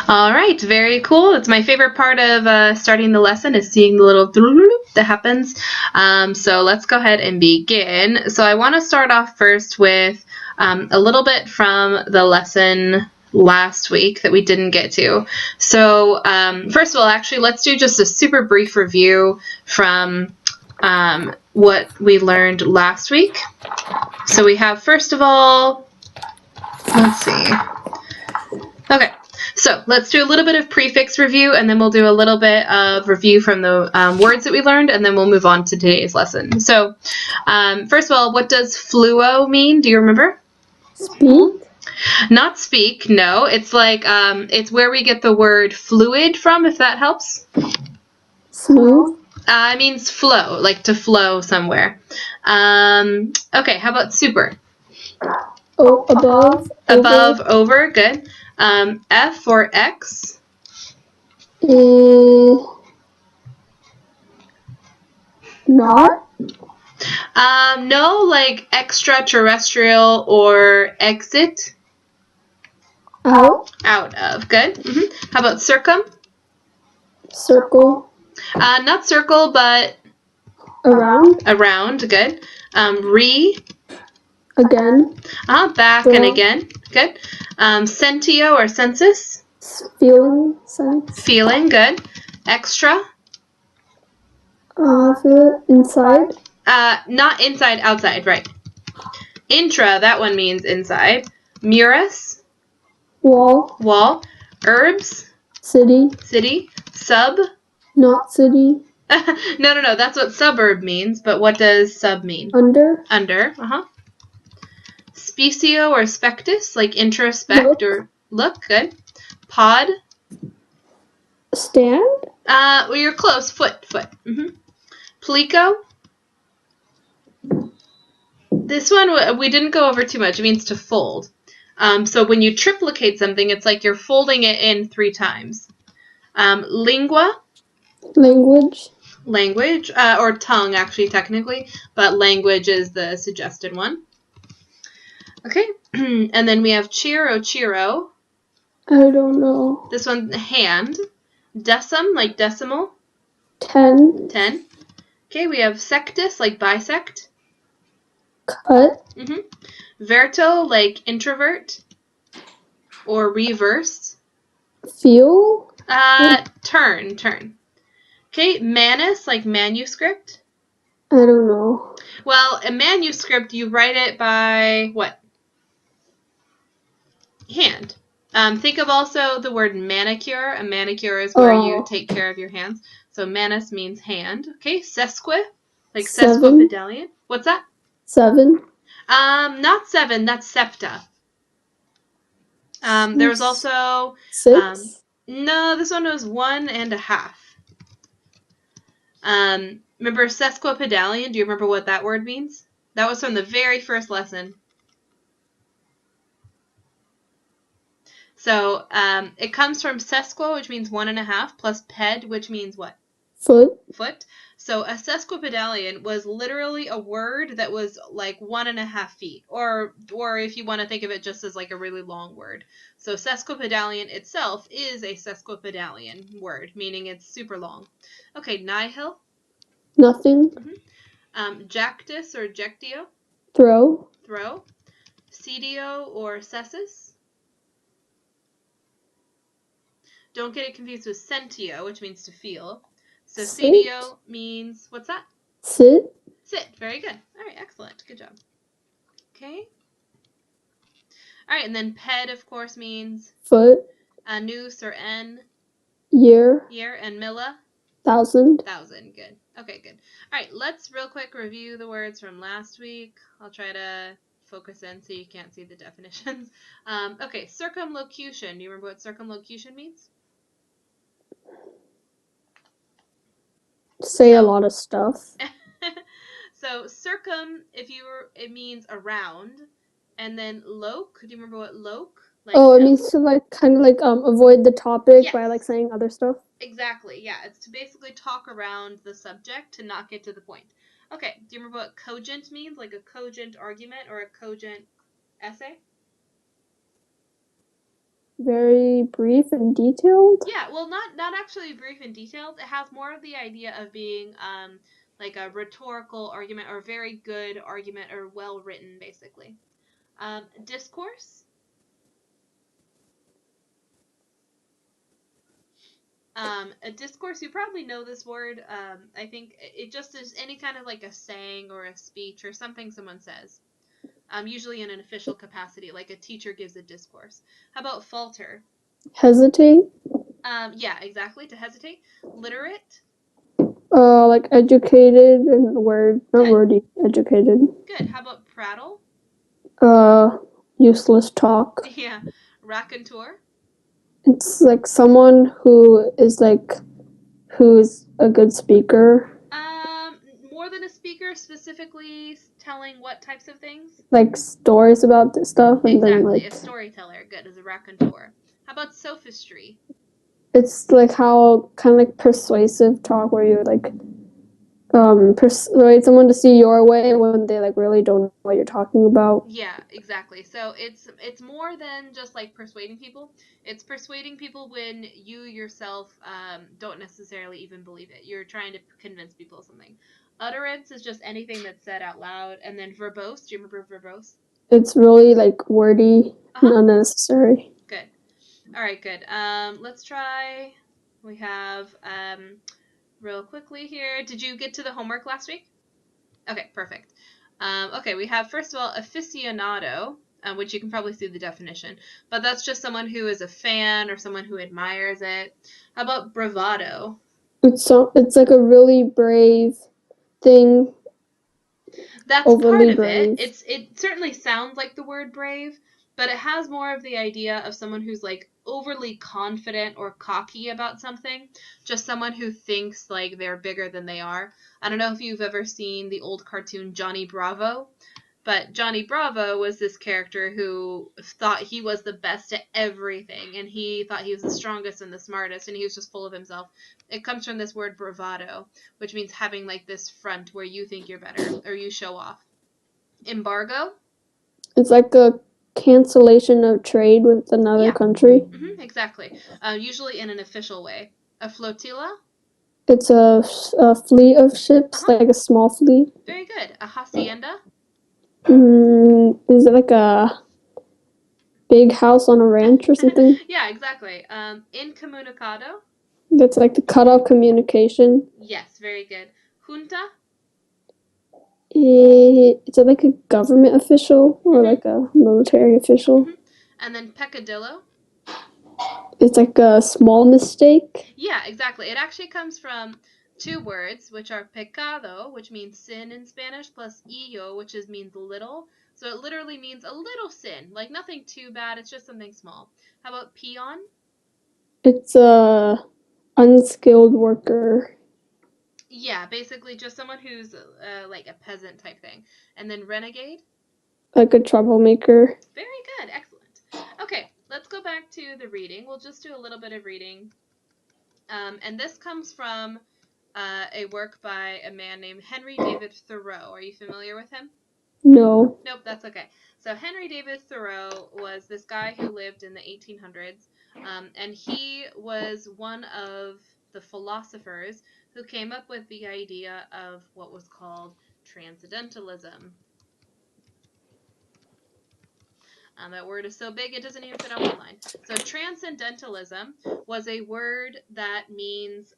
All right, very cool. It's my favorite part of starting the lesson is seeing the little that happens. So let's go ahead and begin. So I want to start off first with a little bit from the lesson last week that we didn't get to. So first of all, actually, let's do just a super brief review from what we learned last week. So we have, first of all, let's see. Okay, so let's do a little bit of prefix review, and then we'll do a little bit of review from the words that we learned, and then we'll move on to today's lesson. So first of all, what does fluo mean? Do you remember? Speak? Not speak, no. It's like, it's where we get the word fluid from, if that helps. Smooth? It means flow, like to flow somewhere. Okay, how about super? Oh, above? Above, over, good. F or X? Not? No, like extraterrestrial or exit. Out? Out of, good. How about circum? Circle? Not circle, but Around? around, good. Re, Again? back and again, good. Sentio or census? Feeling? Sense? Feeling, good. Extra? Feel inside? Not inside, outside, right. Intra, that one means inside. Muris? Wall? Wall. Herbs? City? City. Sub? Not city? No, that's what suburb means, but what does sub mean? Under? Under, Specio or spectus, like introspect or look, good. Pod? Stand? Well, you're close, foot. Plico? This one we didn't go over too much. It means to fold. So when you triplicate something, it's like you're folding it in 3 times. Lingua? Language? Language, or tongue, actually, technically, but language is the suggested one. Okay, and then we have chiro. I don't know. This one, hand. Decim, like decimal. 10? 10. Okay, we have sectus, like bisect. Cut? Verto, like introvert. Or reverse. Feel? Turn. Okay, manus, like manuscript. I don't know. Well, a manuscript, you write it by what? Hand. Think of also the word manicure. A manicure is where you take care of your hands. So manus means hand. Okay, sesqui, like sesquipedalian. What's that? 7? Not 7. That's septa. There's also 6? No, this one was 1.5. Remember sesquipedalian? Do you remember what that word means? That was from the very first lesson. So it comes from sesqua, which means 1.5, plus ped, which means what? Foot. So a sesquipedalian was literally a word that was like 1.5 feet, or if you want to think of it just as like a really long word. So sesquipedalian itself is a sesquipedalian word, meaning it's super long. Okay, nihil. Nothing. Jactus or jectio. Throw. Cedio or cessus. Don't get it confused with sentio, which means to feel. So cedio means, what's that? Sit. Very good. All right, excellent. Good job. Okay. All right, and then ped, of course, means foot. Anus or en. Year. And milla. 1,000. Good. Okay, good. All right, let's real quick review the words from last week. I'll try to focus in so you can't see the definitions. Okay, circumlocution. Do you remember what circumlocution means? Say a lot of stuff. So circum, it means around, and then loc. Do you remember what loc? Like, it means to like kind of like avoid the topic by like saying other stuff. Exactly. Yeah, it's to basically talk around the subject to not get to the point. Okay. Do you remember what cogent means? Like a cogent argument or a cogent essay? very brief and detailed? Yeah, well, not actually brief and detailed. It has more of the idea of being like a rhetorical argument or very good argument or well written, basically. Discourse. A discourse, you probably know this word. I think it just is any kind of like a saying or a speech or something someone says. Usually in an official capacity, like a teacher gives a discourse. How about falter? Hesitate? Yeah, exactly. To hesitate. Literate. Like educated and not wordy, educated. Good. How about prattle? Useless talk. Yeah. Raconteur. It's like someone who's a good speaker. More than a speaker, specifically telling what types of things? Like stories about this stuff, and exactly. then like A storyteller. Good, as a raconteur. How about sophistry? It's like how kind of like persuasive talk where you like persuade someone to see your way when they like really don't know what you're talking about. Yeah, exactly. So it's more than just like persuading people. It's persuading people when you yourself don't necessarily even believe it. You're trying to convince people of something. Utterance is just anything that's said out loud. And then verbose, do you remember verbose? It's really like wordy and unnecessary. Good. All right, good. Let's try. We have real quickly here. Did you get to the homework last week? Okay, perfect. Okay, we have, first of all, aficionado, which you can probably see the definition, but that's just someone who is a fan or someone who admires it. How about bravado? It's like a really brave thing. That's overly part of brave. It certainly sounds like the word brave, but it has more of the idea of someone who's like overly confident or cocky about something. Just someone who thinks like they're bigger than they are. I don't know if you've ever seen the old cartoon Johnny Bravo, but Johnny Bravo was this character who thought he was the best at everything, and he thought he was the strongest and the smartest, and he was just full of himself. It comes from this word bravado, which means having like this front where you think you're better or you show off. Embargo? It's like a cancellation of trade with another country. Mm-hmm, exactly. Usually in an official way. A flotilla? It's a fleet of ships, like a small fleet. Very good. A hacienda? Is it like a big house on a ranch or something? Yeah, exactly. Incommunicado? That's like to cut off communication. Yes, very good. Junta? Is it like a government official or like a military official? And then peccadillo? It's like a small mistake. Yeah, exactly. It actually comes from two words, which are pecado, which means sin in Spanish, plus illo, which means little. So it literally means a little sin, like nothing too bad. It's just something small. How about peon? It's a unskilled worker. Yeah, basically just someone who's like a peasant type thing. And then renegade? Like a troublemaker. Very good. Excellent. Okay, let's go back to the reading. We'll just do a little bit of reading. And this comes from a work by a man named Henry David Thoreau. Are you familiar with him? No. Nope, that's okay. So Henry David Thoreau was this guy who lived in the 1800s, and he was one of the philosophers who came up with the idea of what was called transcendentalism. That word is so big it doesn't even fit on one line. So transcendentalism was a word that means,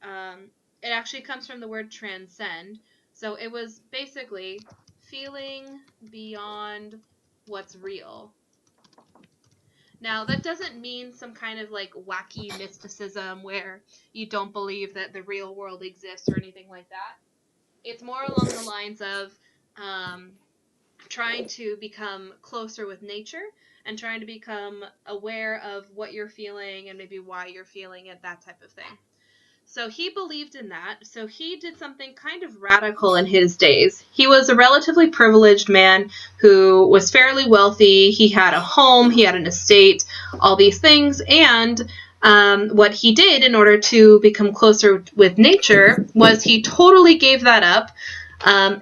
it actually comes from the word transcend. So it was basically feeling beyond what's real. Now, that doesn't mean some kind of like wacky mysticism where you don't believe that the real world exists or anything like that. It's more along the lines of trying to become closer with nature and trying to become aware of what you're feeling and maybe why you're feeling it, that type of thing. So he believed in that. So he did something kind of radical in his days. He was a relatively privileged man who was fairly wealthy. He had a home, he had an estate, all these things. And what he did in order to become closer with nature was he totally gave that up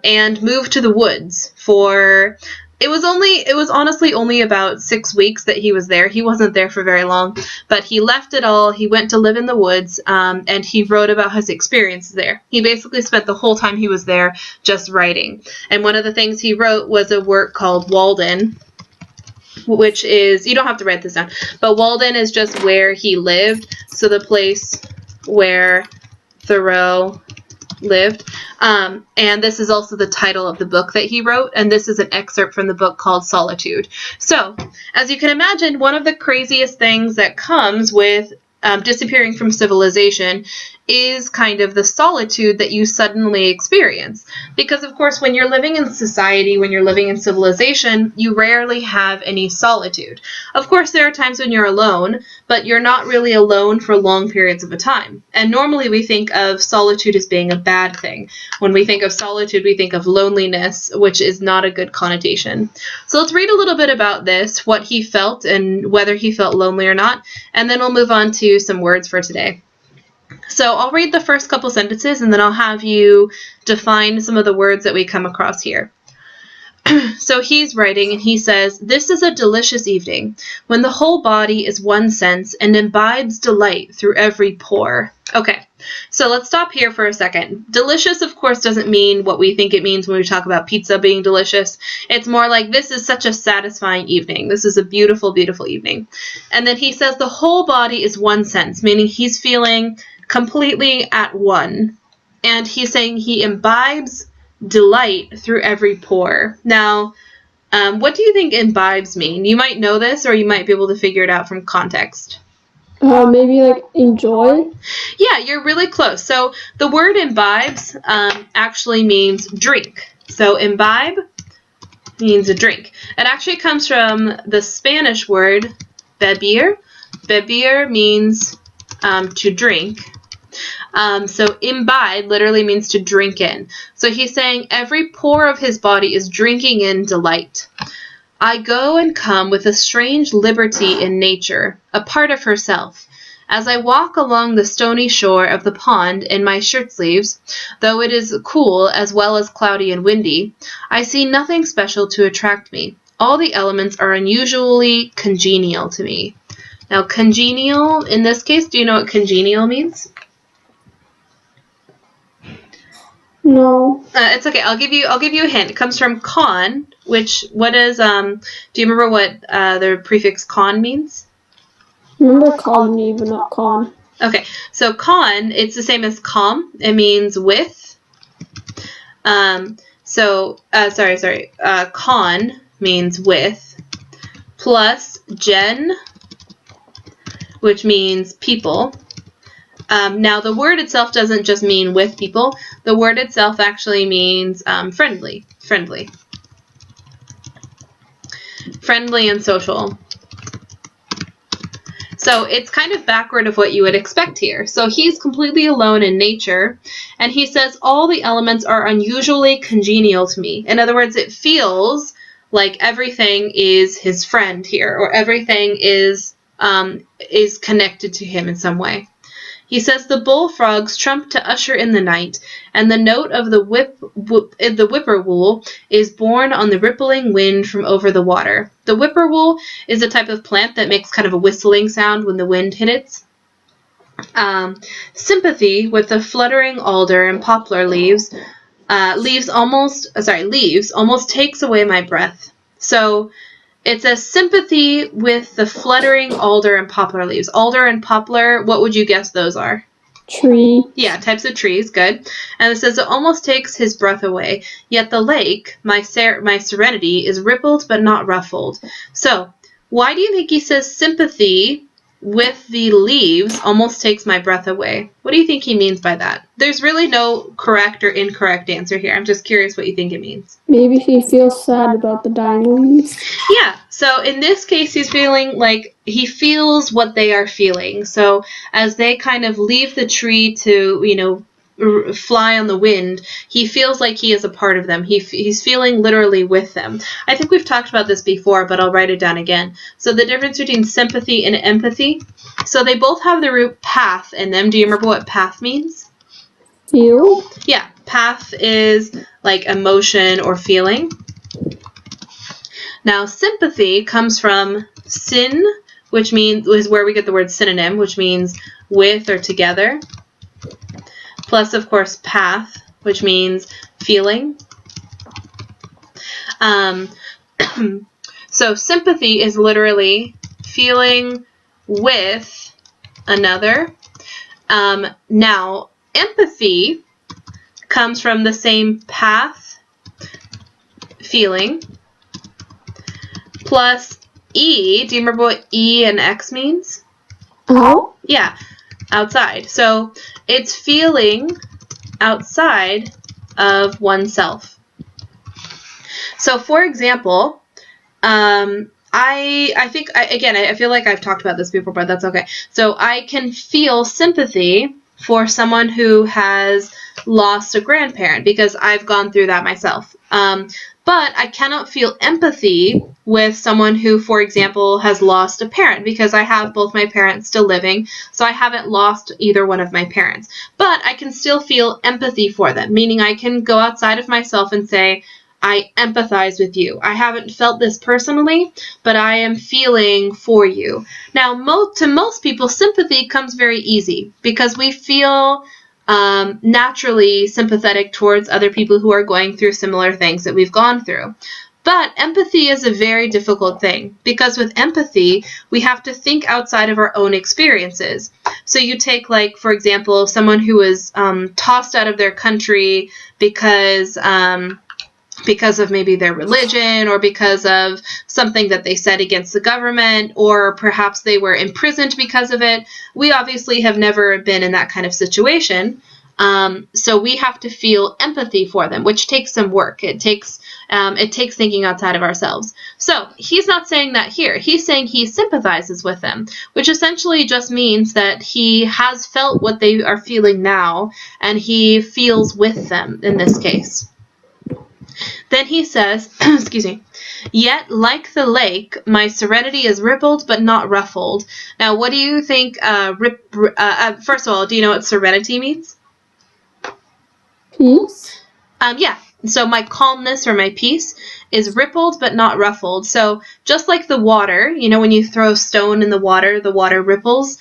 and moved to the woods for It was honestly only about 6 weeks that he was there. He wasn't there for very long, but he left it all. He went to live in the woods, and he wrote about his experiences there. He basically spent the whole time he was there just writing. And one of the things he wrote was a work called Walden, which is, you don't have to write this down, but Walden is just where he lived, so the place where Thoreau lived. And this is also the title of the book that he wrote, and this is an excerpt from the book called Solitude. So, as you can imagine, one of the craziest things that comes with disappearing from civilization is kind of the solitude that you suddenly experience. Because, of course, when you're living in society, when you're living in civilization, you rarely have any solitude. Of course, there are times when you're alone, but you're not really alone for long periods of a time. And normally we think of solitude as being a bad thing. When we think of solitude, we think of loneliness, which is not a good connotation. So let's read a little bit about this, what he felt and whether he felt lonely or not, and then we'll move on to some words for today. So I'll read the first couple sentences and then I'll have you define some of the words that we come across here. So he's writing and he says, "This is a delicious evening, when the whole body is one sense and imbibes delight through every pore." Okay, so let's stop here for a second. Delicious, of course, doesn't mean what we think it means when we talk about pizza being delicious. It's more like, this is such a satisfying evening. This is a beautiful, beautiful evening. And then he says the whole body is one sense, meaning he's feeling completely at one. And he's saying he imbibes delight through every pore. Now, what do you think imbibes mean? You might know this, or you might be able to figure it out from context. Maybe like enjoy? Yeah, you're really close. So the word imbibes actually means drink. So imbibe means a drink. It actually comes from the Spanish word beber. Beber means to drink. So imbibe literally means to drink in. So he's saying every pore of his body is drinking in delight. I go and come with a strange liberty in nature, a part of herself. As I walk along the stony shore of the pond in my shirt sleeves, though it is cool as well as cloudy and windy, I see nothing special to attract me. All the elements are unusually congenial to me. Now, congenial, in this case, do you know what congenial means? No. It's okay. I'll give you a hint. It comes from con, which what is do you remember what the prefix con means? Remember colony, but not con. Okay, so con, it's the same as com. It means with. Con means with, plus gen, which means people. Now, the word itself doesn't just mean with people. The word itself actually means friendly and social. So it's kind of backward of what you would expect here. So he's completely alone in nature, and he says all the elements are unusually congenial to me. In other words, it feels like everything is his friend here, or everything is connected to him in some way. He says the bullfrogs trump to usher in the night, and the note of the whippoorwill is borne on the rippling wind from over the water. The whippoorwill is a type of plant that makes kind of a whistling sound when the wind hits it. Sympathy with the fluttering alder and poplar leaves almost takes away my breath. So it's a sympathy with the fluttering alder and poplar leaves. Alder and poplar, what would you guess those are? Tree. Yeah, types of trees, good. And it says it almost takes his breath away. Yet the lake, my serenity, is rippled but not ruffled. So, why do you think he says sympathy with the leaves almost takes my breath away? What do you think he means by that? There's really no correct or incorrect answer here. I'm just curious what you think it means. Maybe he feels sad about the dying leaves. Yeah, so in this case, he's feeling like he feels what they are feeling. So as they kind of leave the tree to, fly on the wind, he feels like he is a part of them. He's feeling literally with them. I think we've talked about this before, but I'll write it down again. So the difference between sympathy and empathy. So they both have the root path in them. Do you remember what path means? Feel? Yeah, path is like emotion or feeling. Now, sympathy comes from syn, which is where we get the word synonym, which means with or together, plus, of course, path, which means feeling. So sympathy is literally feeling with another. Now, empathy comes from the same path, feeling, plus E. Do you remember what E and X means? Out? Yeah, outside. So it's feeling outside of oneself. So, for example, I feel like I've talked about this before, but that's okay. So I can feel sympathy for someone who has lost a grandparent because I've gone through that myself. But I cannot feel empathy with someone who, for example, has lost a parent because I have both my parents still living, so I haven't lost either one of my parents. But I can still feel empathy for them, meaning I can go outside of myself and say, I empathize with you. I haven't felt this personally, but I am feeling for you. Now, to most people, sympathy comes very easy because we feel naturally sympathetic towards other people who are going through similar things that we've gone through. But empathy is a very difficult thing because with empathy, we have to think outside of our own experiences. So you take, like, for example, someone who was tossed out of their country because of maybe their religion or because of something that they said against the government, or perhaps they were imprisoned because of it. We obviously have never been in that kind of situation. So we have to feel empathy for them, which takes some work. It takes thinking outside of ourselves. So he's not saying that here. He's saying he sympathizes with them, which essentially just means that he has felt what they are feeling now, and he feels with them in this case. Then he says, excuse me, yet like the lake, my serenity is rippled but not ruffled. Now, what do you think, first of all, do you know what serenity means? Peace? Yeah. So my calmness or my peace is rippled but not ruffled. So just like the water, you know, when you throw a stone in the water ripples.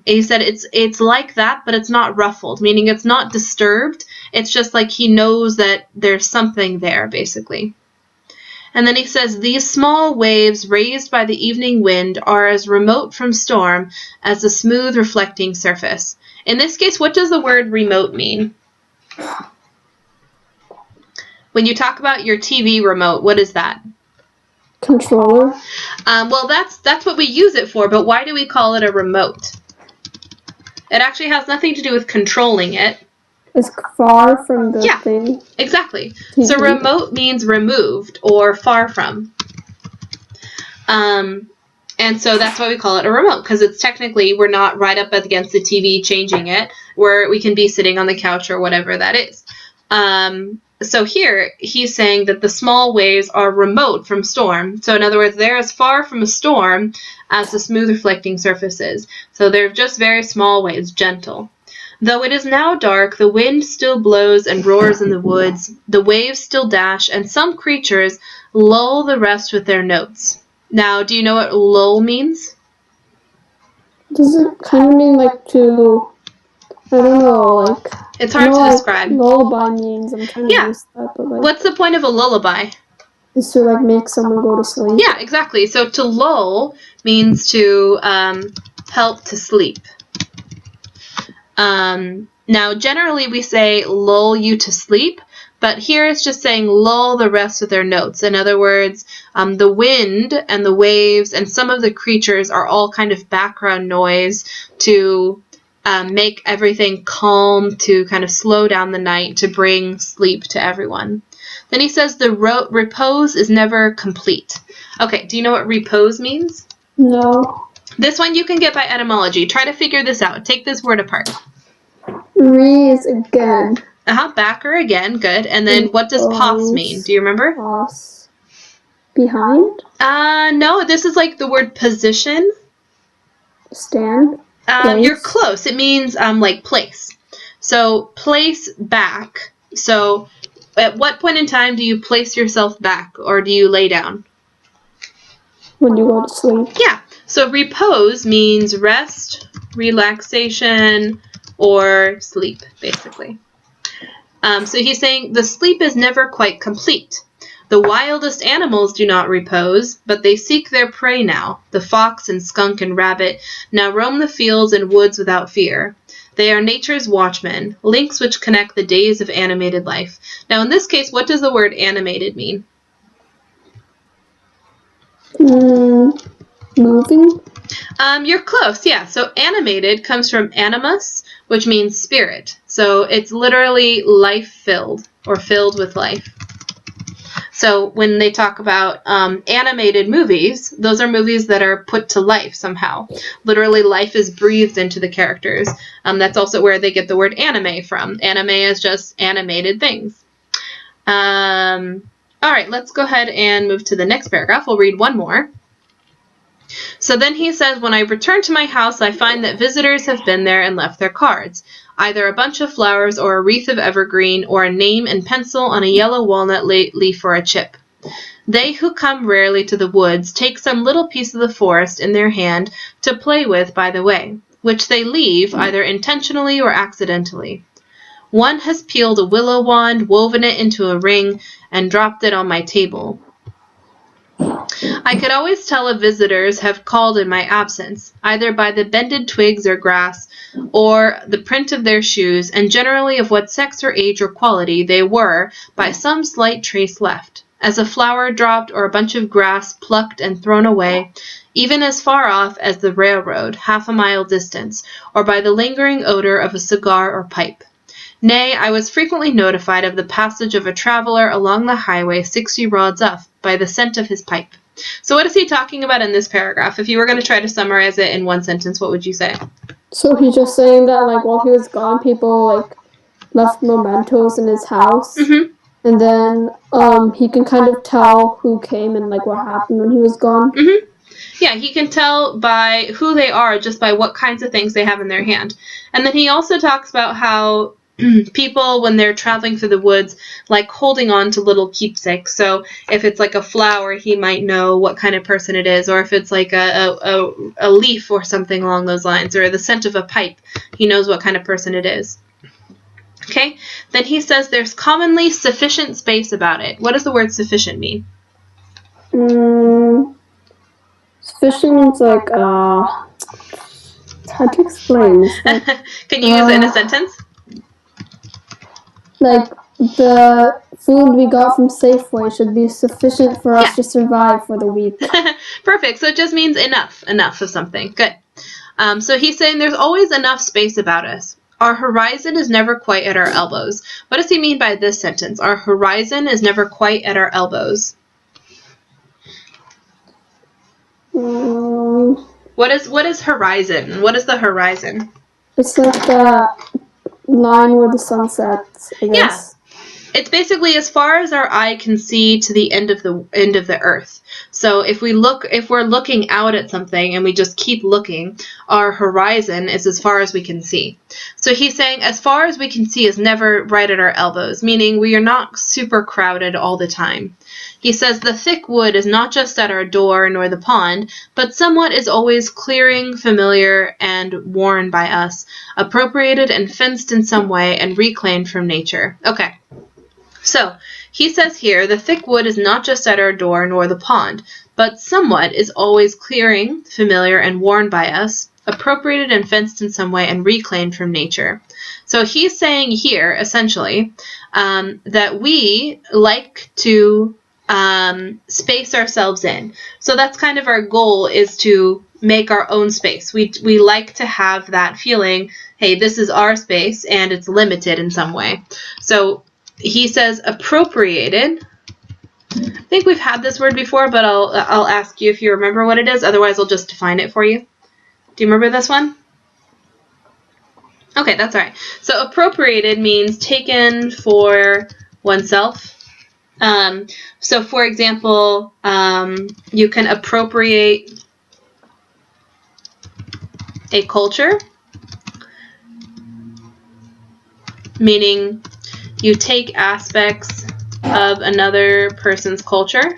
He said it's like that, but it's not ruffled, meaning it's not disturbed. It's just like he knows that there's something there, basically. And then he says, these small waves raised by the evening wind are as remote from storm as the smooth reflecting surface. In this case, what does the word remote mean? When you talk about your TV remote, what is that? Controller? Well, that's what we use it for, but why do we call it a remote? It actually has nothing to do with controlling it. It's far from the thing. Exactly. TV. So remote means removed or far from. And so that's why we call it a remote, because it's technically, we're not right up against the TV changing it, where we can be sitting on the couch or whatever that is. So here, he's saying that the small waves are remote from storm. So in other words, they're as far from a storm as the smooth reflecting surface is. So they're just very small waves, gentle. Though it is now dark, the wind still blows and roars in the woods, the waves still dash, and some creatures lull the rest with their notes. Now, do you know what lull means? Does it kind of mean like to, I don't know, like... It's hard to describe. Lullaby means, I'm trying to use that, but like... What's the point of a lullaby? Is to like make someone go to sleep. Yeah, exactly. So to lull means to help to sleep. Now, generally we say lull you to sleep, but here it's just saying lull the rest of their notes. In other words, the wind and the waves and some of the creatures are all kind of background noise to make everything calm, to kind of slow down the night, to bring sleep to everyone. Then he says the repose is never complete. Okay, do you know what repose means? No. This one you can get by etymology. Try to figure this out. Take this word apart. Re is again. Back or again. Good. And then what does pos mean? Do you remember? Pos. Behind? No, this is like the word position. Stand? You're close. It means like place. So place back. So at what point in time do you place yourself back, or do you lay down? when you go to sleep. Yeah. So repose means rest, relaxation, or sleep, basically. So he's saying the sleep is never quite complete. The wildest animals do not repose, but they seek their prey now. The fox and skunk and rabbit now roam the fields and woods without fear. They are nature's watchmen, links which connect the days of animated life. Now, in this case, what does the word animated mean? Moving? You're close, yeah. So animated comes from animus, which means spirit. So it's literally life-filled or filled with life. So when they talk about animated movies, those are movies that are put to life somehow. Literally, life is breathed into the characters. That's also where they get the word anime from. Anime is just animated things. All right, let's go ahead and move to the next paragraph. We'll read one more. So then he says, when I return to my house, I find that visitors have been there and left their cards. Either a bunch of flowers or a wreath of evergreen or a name in pencil on a yellow walnut leaf or a chip. They who come rarely to the woods take some little piece of the forest in their hand to play with by the way, which they leave either intentionally or accidentally. One has peeled a willow wand, woven it into a ring, and dropped it on my table. I could always tell if visitors have called in my absence, either by the bended twigs or grass, or the print of their shoes, and generally of what sex or age or quality they were by some slight trace left, as a flower dropped or a bunch of grass plucked and thrown away, even as far off as the railroad, half a mile distant, or by the lingering odor of a cigar or pipe. Nay, I was frequently notified of the passage of a traveler along the highway 60 rods off by the scent of his pipe. So what is he talking about in this paragraph? If you were going to try to summarize it in one sentence, what would you say? So he's just saying that, like, while he was gone, people, like, left mementos in his house. Mm-hmm. And then he can kind of tell who came and, like, what happened when he was gone. Mm-hmm. Yeah, he can tell by who they are just by what kinds of things they have in their hand. And then he also talks about how people, when they're traveling through the woods, like holding on to little keepsakes. So if it's like a flower, he might know what kind of person it is, or if it's like a leaf or something along those lines, or the scent of a pipe, he knows what kind of person it is. Okay, then he says there's commonly sufficient space about it. What does the word sufficient mean? Sufficient means like, it's hard to explain. It's like, can you use it in a sentence? Like, the food we got from Safeway should be sufficient for us to survive for the week. Perfect. So it just means enough of something. Good. So he's saying there's always enough space about us. Our horizon is never quite at our elbows. What does he mean by this sentence? Our horizon is never quite at our elbows. What is horizon? What is the horizon? It's like the line where the sun sets, I guess. Yeah. It's basically as far as our eye can see to the end of the earth. So if we're looking out at something and we just keep looking, our horizon is as far as we can see. So he's saying as far as we can see is never right at our elbows, meaning we are not super crowded all the time. He says the thick wood is not just at our door nor the pond, but somewhat is always clearing, familiar, and worn by us, appropriated and fenced in some way, and reclaimed from nature. Okay. So, he says here, the thick wood is not just at our door nor the pond, but somewhat is always clearing, familiar, and worn by us, appropriated and fenced in some way, and reclaimed from nature. So he's saying here, essentially, that we like to space ourselves in. So that's kind of our goal, is to make our own space. We like to have that feeling, hey, this is our space, and it's limited in some way. So he says appropriated. I think we've had this word before, but I'll ask you if you remember what it is. Otherwise, I'll just define it for you. Do you remember this one? Okay, that's all right. So appropriated means taken for oneself. So for example, you can appropriate a culture, meaning you take aspects of another person's culture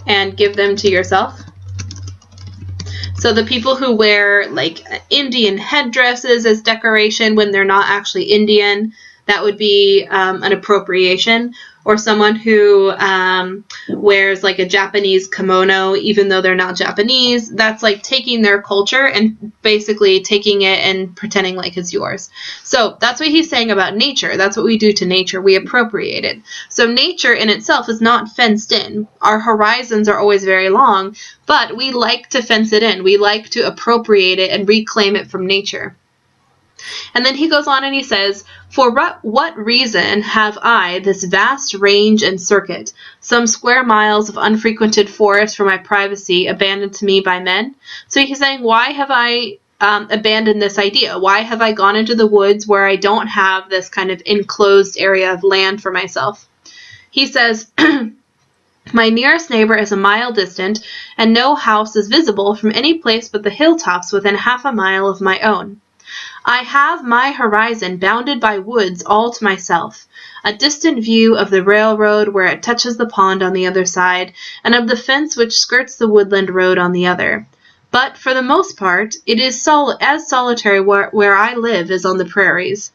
and give them to yourself. So the people who wear like Indian headdresses as decoration when they're not actually Indian, that would be an appropriation. Or someone who wears like a Japanese kimono even though they're not Japanese, that's like taking their culture and basically taking it and pretending like it's yours. So that's what he's saying about nature. That's what we do to nature. We appropriate it. So nature in itself is not fenced in. Our horizons are always very long, but we like to fence it in. We like to appropriate it and reclaim it from nature. And then he goes on and he says, "For what reason have I this vast range and circuit, some square miles of unfrequented forest for my privacy, abandoned to me by men?" So he's saying, why have I abandoned this idea? Why have I gone into the woods where I don't have this kind of enclosed area of land for myself? He says, "My nearest neighbor is a mile distant, and no house is visible from any place but the hilltops within half a mile of my own. I have my horizon bounded by woods all to myself, a distant view of the railroad where it touches the pond on the other side, and of the fence which skirts the woodland road on the other. But, for the most part, it is as solitary where I live as on the prairies.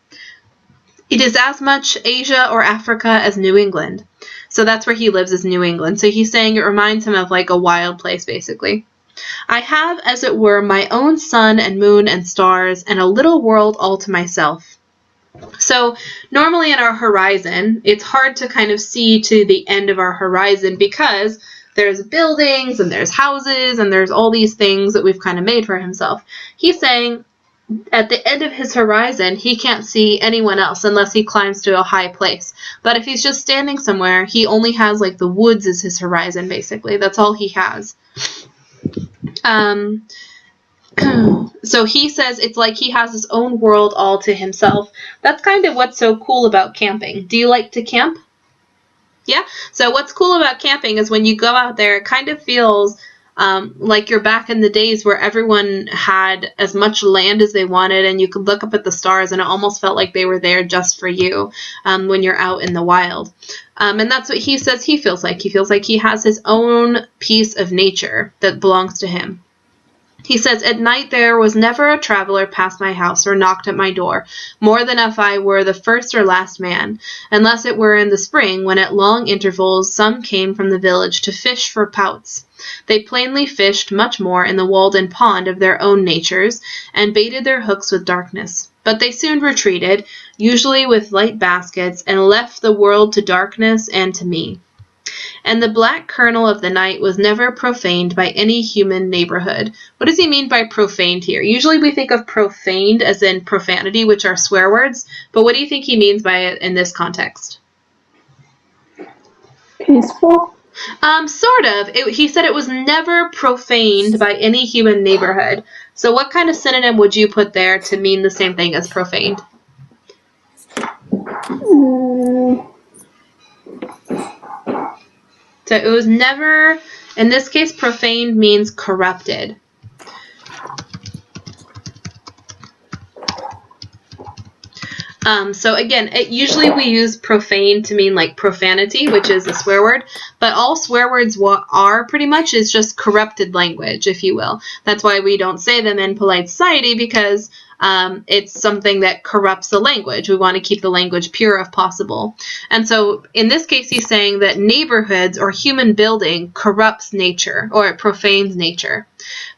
It is as much Asia or Africa as New England." So that's where he lives, is New England. So he's saying it reminds him of like a wild place, basically. "I have, as it were, my own sun and moon and stars, and a little world all to myself." So normally in our horizon, it's hard to kind of see to the end of our horizon because there's buildings and there's houses and there's all these things that we've kind of made for himself. He's saying at the end of his horizon, he can't see anyone else unless he climbs to a high place. But if he's just standing somewhere, he only has like the woods as his horizon, basically. That's all he has. So he says it's like he has his own world all to himself. That's kind of what's so cool about camping. Do you like to camp? Yeah? So what's cool about camping is when you go out there, it kind of feels like you're back in the days where everyone had as much land as they wanted and you could look up at the stars and it almost felt like they were there just for you when you're out in the wild. And that's what he says he feels like. He feels like he has his own piece of nature that belongs to him. He says, "At night there was never a traveler passed my house or knocked at my door, more than if I were the first or last man, unless it were in the spring, when at long intervals some came from the village to fish for pouts. They plainly fished much more in the Walden pond of their own natures, and baited their hooks with darkness. But they soon retreated, usually with light baskets, and left the world to darkness and to me. And the black kernel of the night was never profaned by any human neighborhood." What does he mean by profaned here? Usually we think of profaned as in profanity, which are swear words, but what do you think he means by it in this context? Peaceful? Sort of. He said it was never profaned by any human neighborhood. So what kind of synonym would you put there to mean the same thing as profaned? So it was never, in this case, profaned means corrupted. So again, usually we use profane to mean like profanity, which is a swear word, but all swear words are pretty much is just corrupted language, if you will. That's why we don't say them in polite society, because it's something that corrupts the language. We want to keep the language pure if possible. And so in this case, he's saying that neighborhoods or human building corrupts nature, or it profanes nature.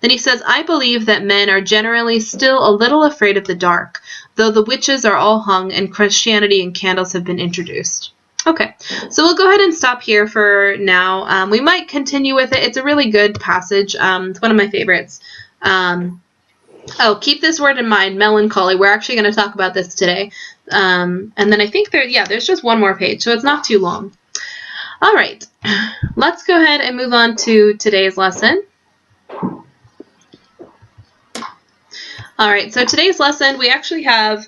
Then he says, "I believe that men are generally still a little afraid of the dark, though the witches are all hung and Christianity and candles have been introduced." Okay, so we'll go ahead and stop here for now. We might continue with it. It's a really good passage. It's one of my favorites. Keep this word in mind, melancholy. We're actually going to talk about this today. And then I think there's just one more page, so it's not too long. All right, let's go ahead and move on to today's lesson. All right, so today's lesson, we actually have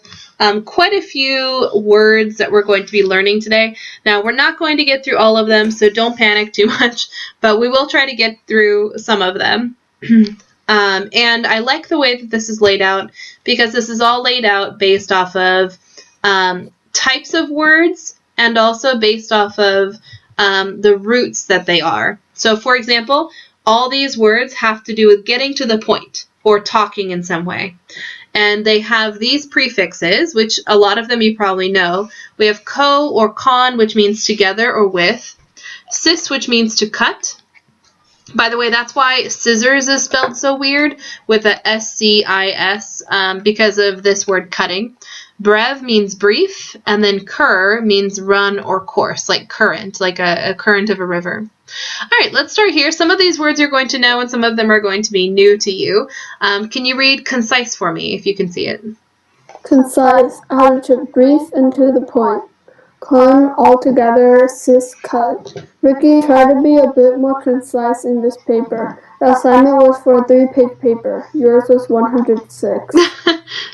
quite a few words that we're going to be learning today. Now, we're not going to get through all of them, so don't panic too much, but we will try to get through some of them. And I like the way that this is laid out, because this is all laid out based off of types of words and also based off of the roots that they are. So for example, all these words have to do with getting to the point or talking in some way. And they have these prefixes, which a lot of them you probably know. We have co or con, which means together or with. Cis, which means to cut. By the way, that's why scissors is spelled so weird with a S-C-I-S because of this word cutting. Brev means brief, and then cur means run or course, like current, like a current of a river. All right, let's start here. Some of these words you're going to know, and some of them are going to be new to you. Can you read concise for me, if you can see it? Concise, adjective, brief and to the point. Con, altogether, cis, cut. Ricky, try to be a bit more concise in this paper. The assignment was for a 3-page paper. Yours was 106.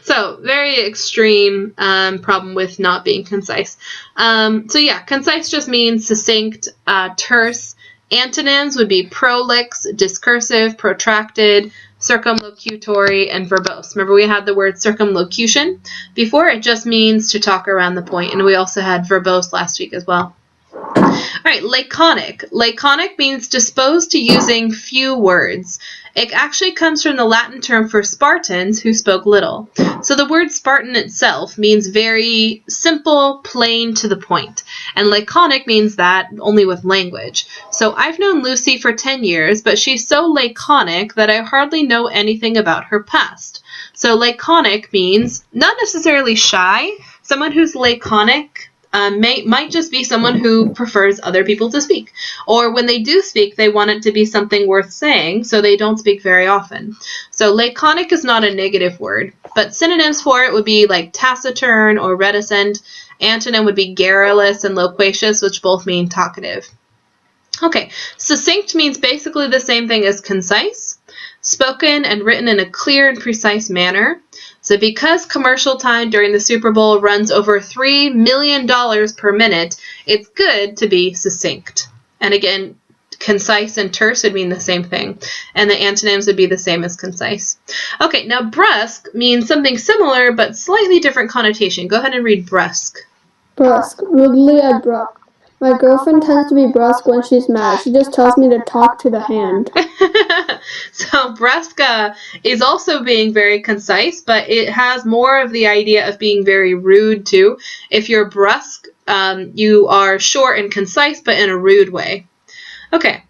So, very extreme problem with not being concise. So yeah, concise just means succinct, terse. Antonyms would be prolix, discursive, protracted, circumlocutory, and verbose. Remember we had the word circumlocution before? It just means to talk around the point, and we also had verbose last week as well. All right, laconic. Laconic means disposed to using few words. It actually comes from the Latin term for Spartans who spoke little. So the word Spartan itself means very simple, plain, to the point. And laconic means that only with language. So I've known Lucy for 10 years, but she's so laconic that I hardly know anything about her past. So laconic means not necessarily shy. Someone who's laconic might just be someone who prefers other people to speak. Or when they do speak, they want it to be something worth saying, so they don't speak very often. So laconic is not a negative word, but synonyms for it would be like taciturn or reticent. Antonym would be garrulous and loquacious, which both mean talkative. Okay, succinct means basically the same thing as concise, spoken and written in a clear and precise manner. So because commercial time during the Super Bowl runs over $3 million per minute, it's good to be succinct. And again, concise and terse would mean the same thing. And the antonyms would be the same as concise. Okay, now brusque means something similar but slightly different connotation. Go ahead and read brusque. Brusque, rudely abrupt. My girlfriend tends to be brusque when she's mad. She just tells me to talk to the hand. So brusque is also being very concise, but it has more of the idea of being very rude too. If you're brusque, you are short and concise, but in a rude way. Okay,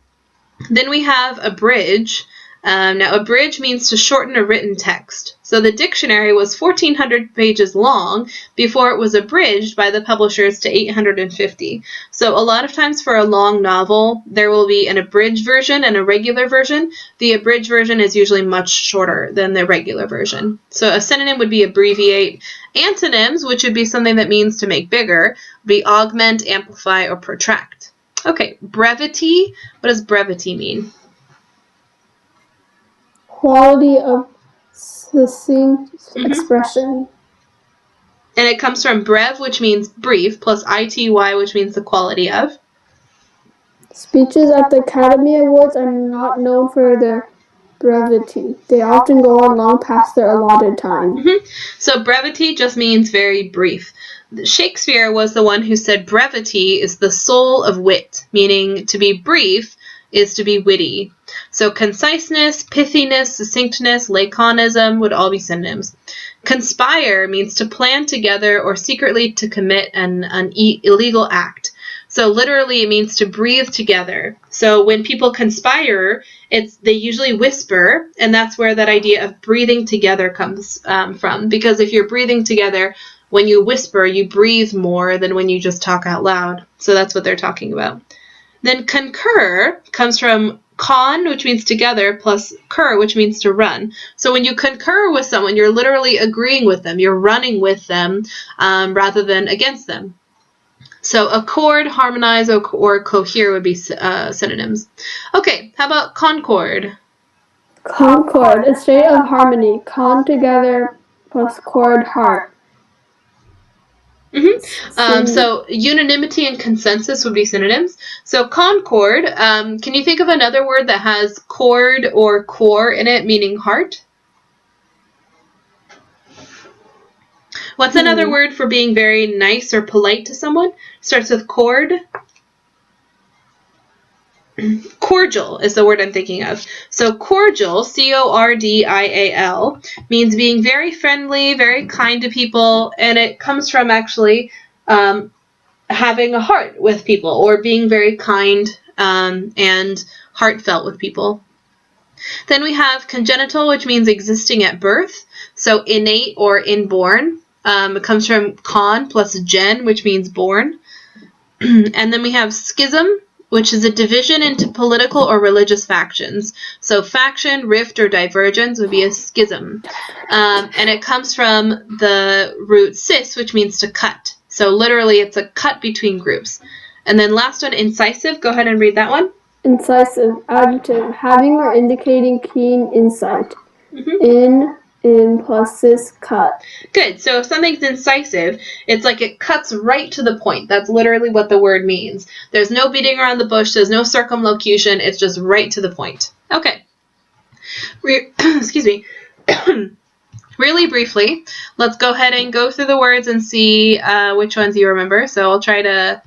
then we have abridge. Now, abridge means to shorten a written text. So the dictionary was 1,400 pages long before it was abridged by the publishers to 850. So a lot of times for a long novel, there will be an abridged version and a regular version. The abridged version is usually much shorter than the regular version. So a synonym would be abbreviate. Antonyms, which would be something that means to make bigger, would be augment, amplify, or protract. Okay, brevity. What does brevity mean? Quality of succinct expression. And it comes from brev, which means brief, plus ity, which means the quality of. Speeches at the Academy Awards are not known for their brevity. They often go on long past their allotted time. So brevity just means very brief. Shakespeare was the one who said brevity is the soul of wit, meaning to be brief is to be witty. So conciseness, pithiness, succinctness, laconism would all be synonyms. Conspire means to plan together or secretly to commit an illegal act. So literally it means to breathe together. So when people conspire, they usually whisper, and that's where that idea of breathing together comes from. Because if you're breathing together, when you whisper, you breathe more than when you just talk out loud. So that's what they're talking about. Then concur comes from con, which means together, plus cur, which means to run. So when you concur with someone, you're literally agreeing with them. You're running with them rather than against them. So accord, harmonize, or cohere would be synonyms. Okay, how about concord? Concord, a state of harmony. Con together plus chord, heart. So unanimity and consensus would be synonyms. So concord, can you think of another word that has chord or core in it, meaning heart? What's another word for being very nice or polite to someone? Starts with chord. Cordial is the word I'm thinking of. So cordial, cordial, means being very friendly, very kind to people, and it comes from actually having a heart with people or being very kind and heartfelt with people. Then we have congenital, which means existing at birth. So innate or inborn. It comes from con plus gen, which means born. And then we have schism, which is a division into political or religious factions. So faction, rift, or divergence would be a schism. And it comes from the root cis, which means to cut. So literally it's a cut between groups. And then last one, incisive. Go ahead and read that one. Incisive, adjective, having or indicating keen insight. In plus cis, cut. Good. So if something's incisive, it's like it cuts right to the point. That's literally what the word means. There's no beating around the bush. There's no circumlocution. It's just right to the point. Okay. Excuse me. Really briefly, let's go ahead and go through the words and see which ones you remember. So I'll try to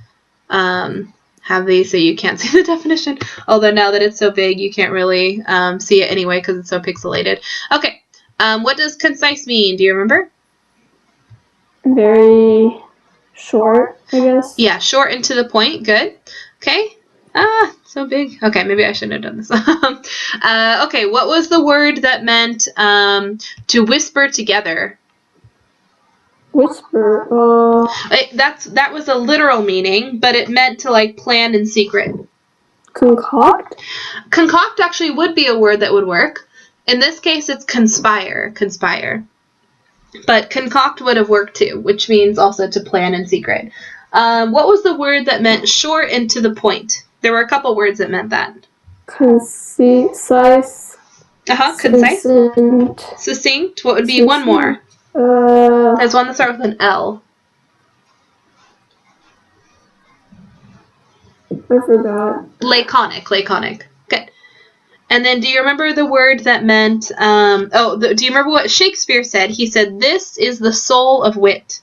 have these so you can't see the definition. Although now that it's so big, you can't really see it anyway because it's so pixelated. Okay. What does concise mean? Do you remember? Very short, I guess. Yeah, short and to the point. Good. Okay. So big. Okay, maybe I shouldn't have done this. Okay, what was the word that meant to whisper together? Whisper. That was a literal meaning, but it meant to like plan in secret. Concoct? Concoct actually would be a word that would work. In this case, it's conspire. But concoct would have worked too, which means also to plan in secret. What was the word that meant short and to the point? There were a couple words that meant that. Concise. Concise. Succinct. What would be one more? There's one that starts with an L. I forgot. Laconic. Good. And then do you remember the word that meant, do you remember what Shakespeare said? He said, this is the soul of wit.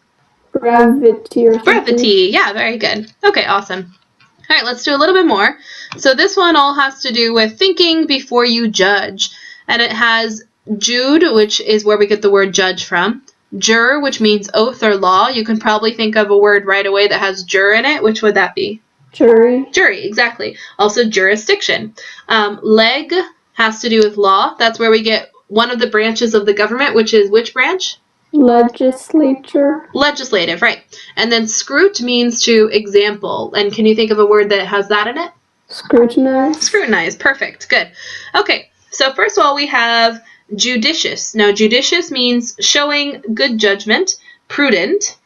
Brevity or something. Brevity, yeah, very good. Okay, awesome. All right, let's do a little bit more. So this one all has to do with thinking before you judge. And it has Jude, which is where we get the word judge from. Jur, which means oath or law. You can probably think of a word right away that has jur in it. Which would that be? Jury. Jury, exactly. Also jurisdiction. Leg has to do with law. That's where we get one of the branches of the government, which is which branch? Legislature. Legislative, right. And then scrut means to example. And can you think of a word that has that in it? Scrutinize. Scrutinize, perfect, good. Okay, so first of all we have judicious. Now judicious means showing good judgment, prudent.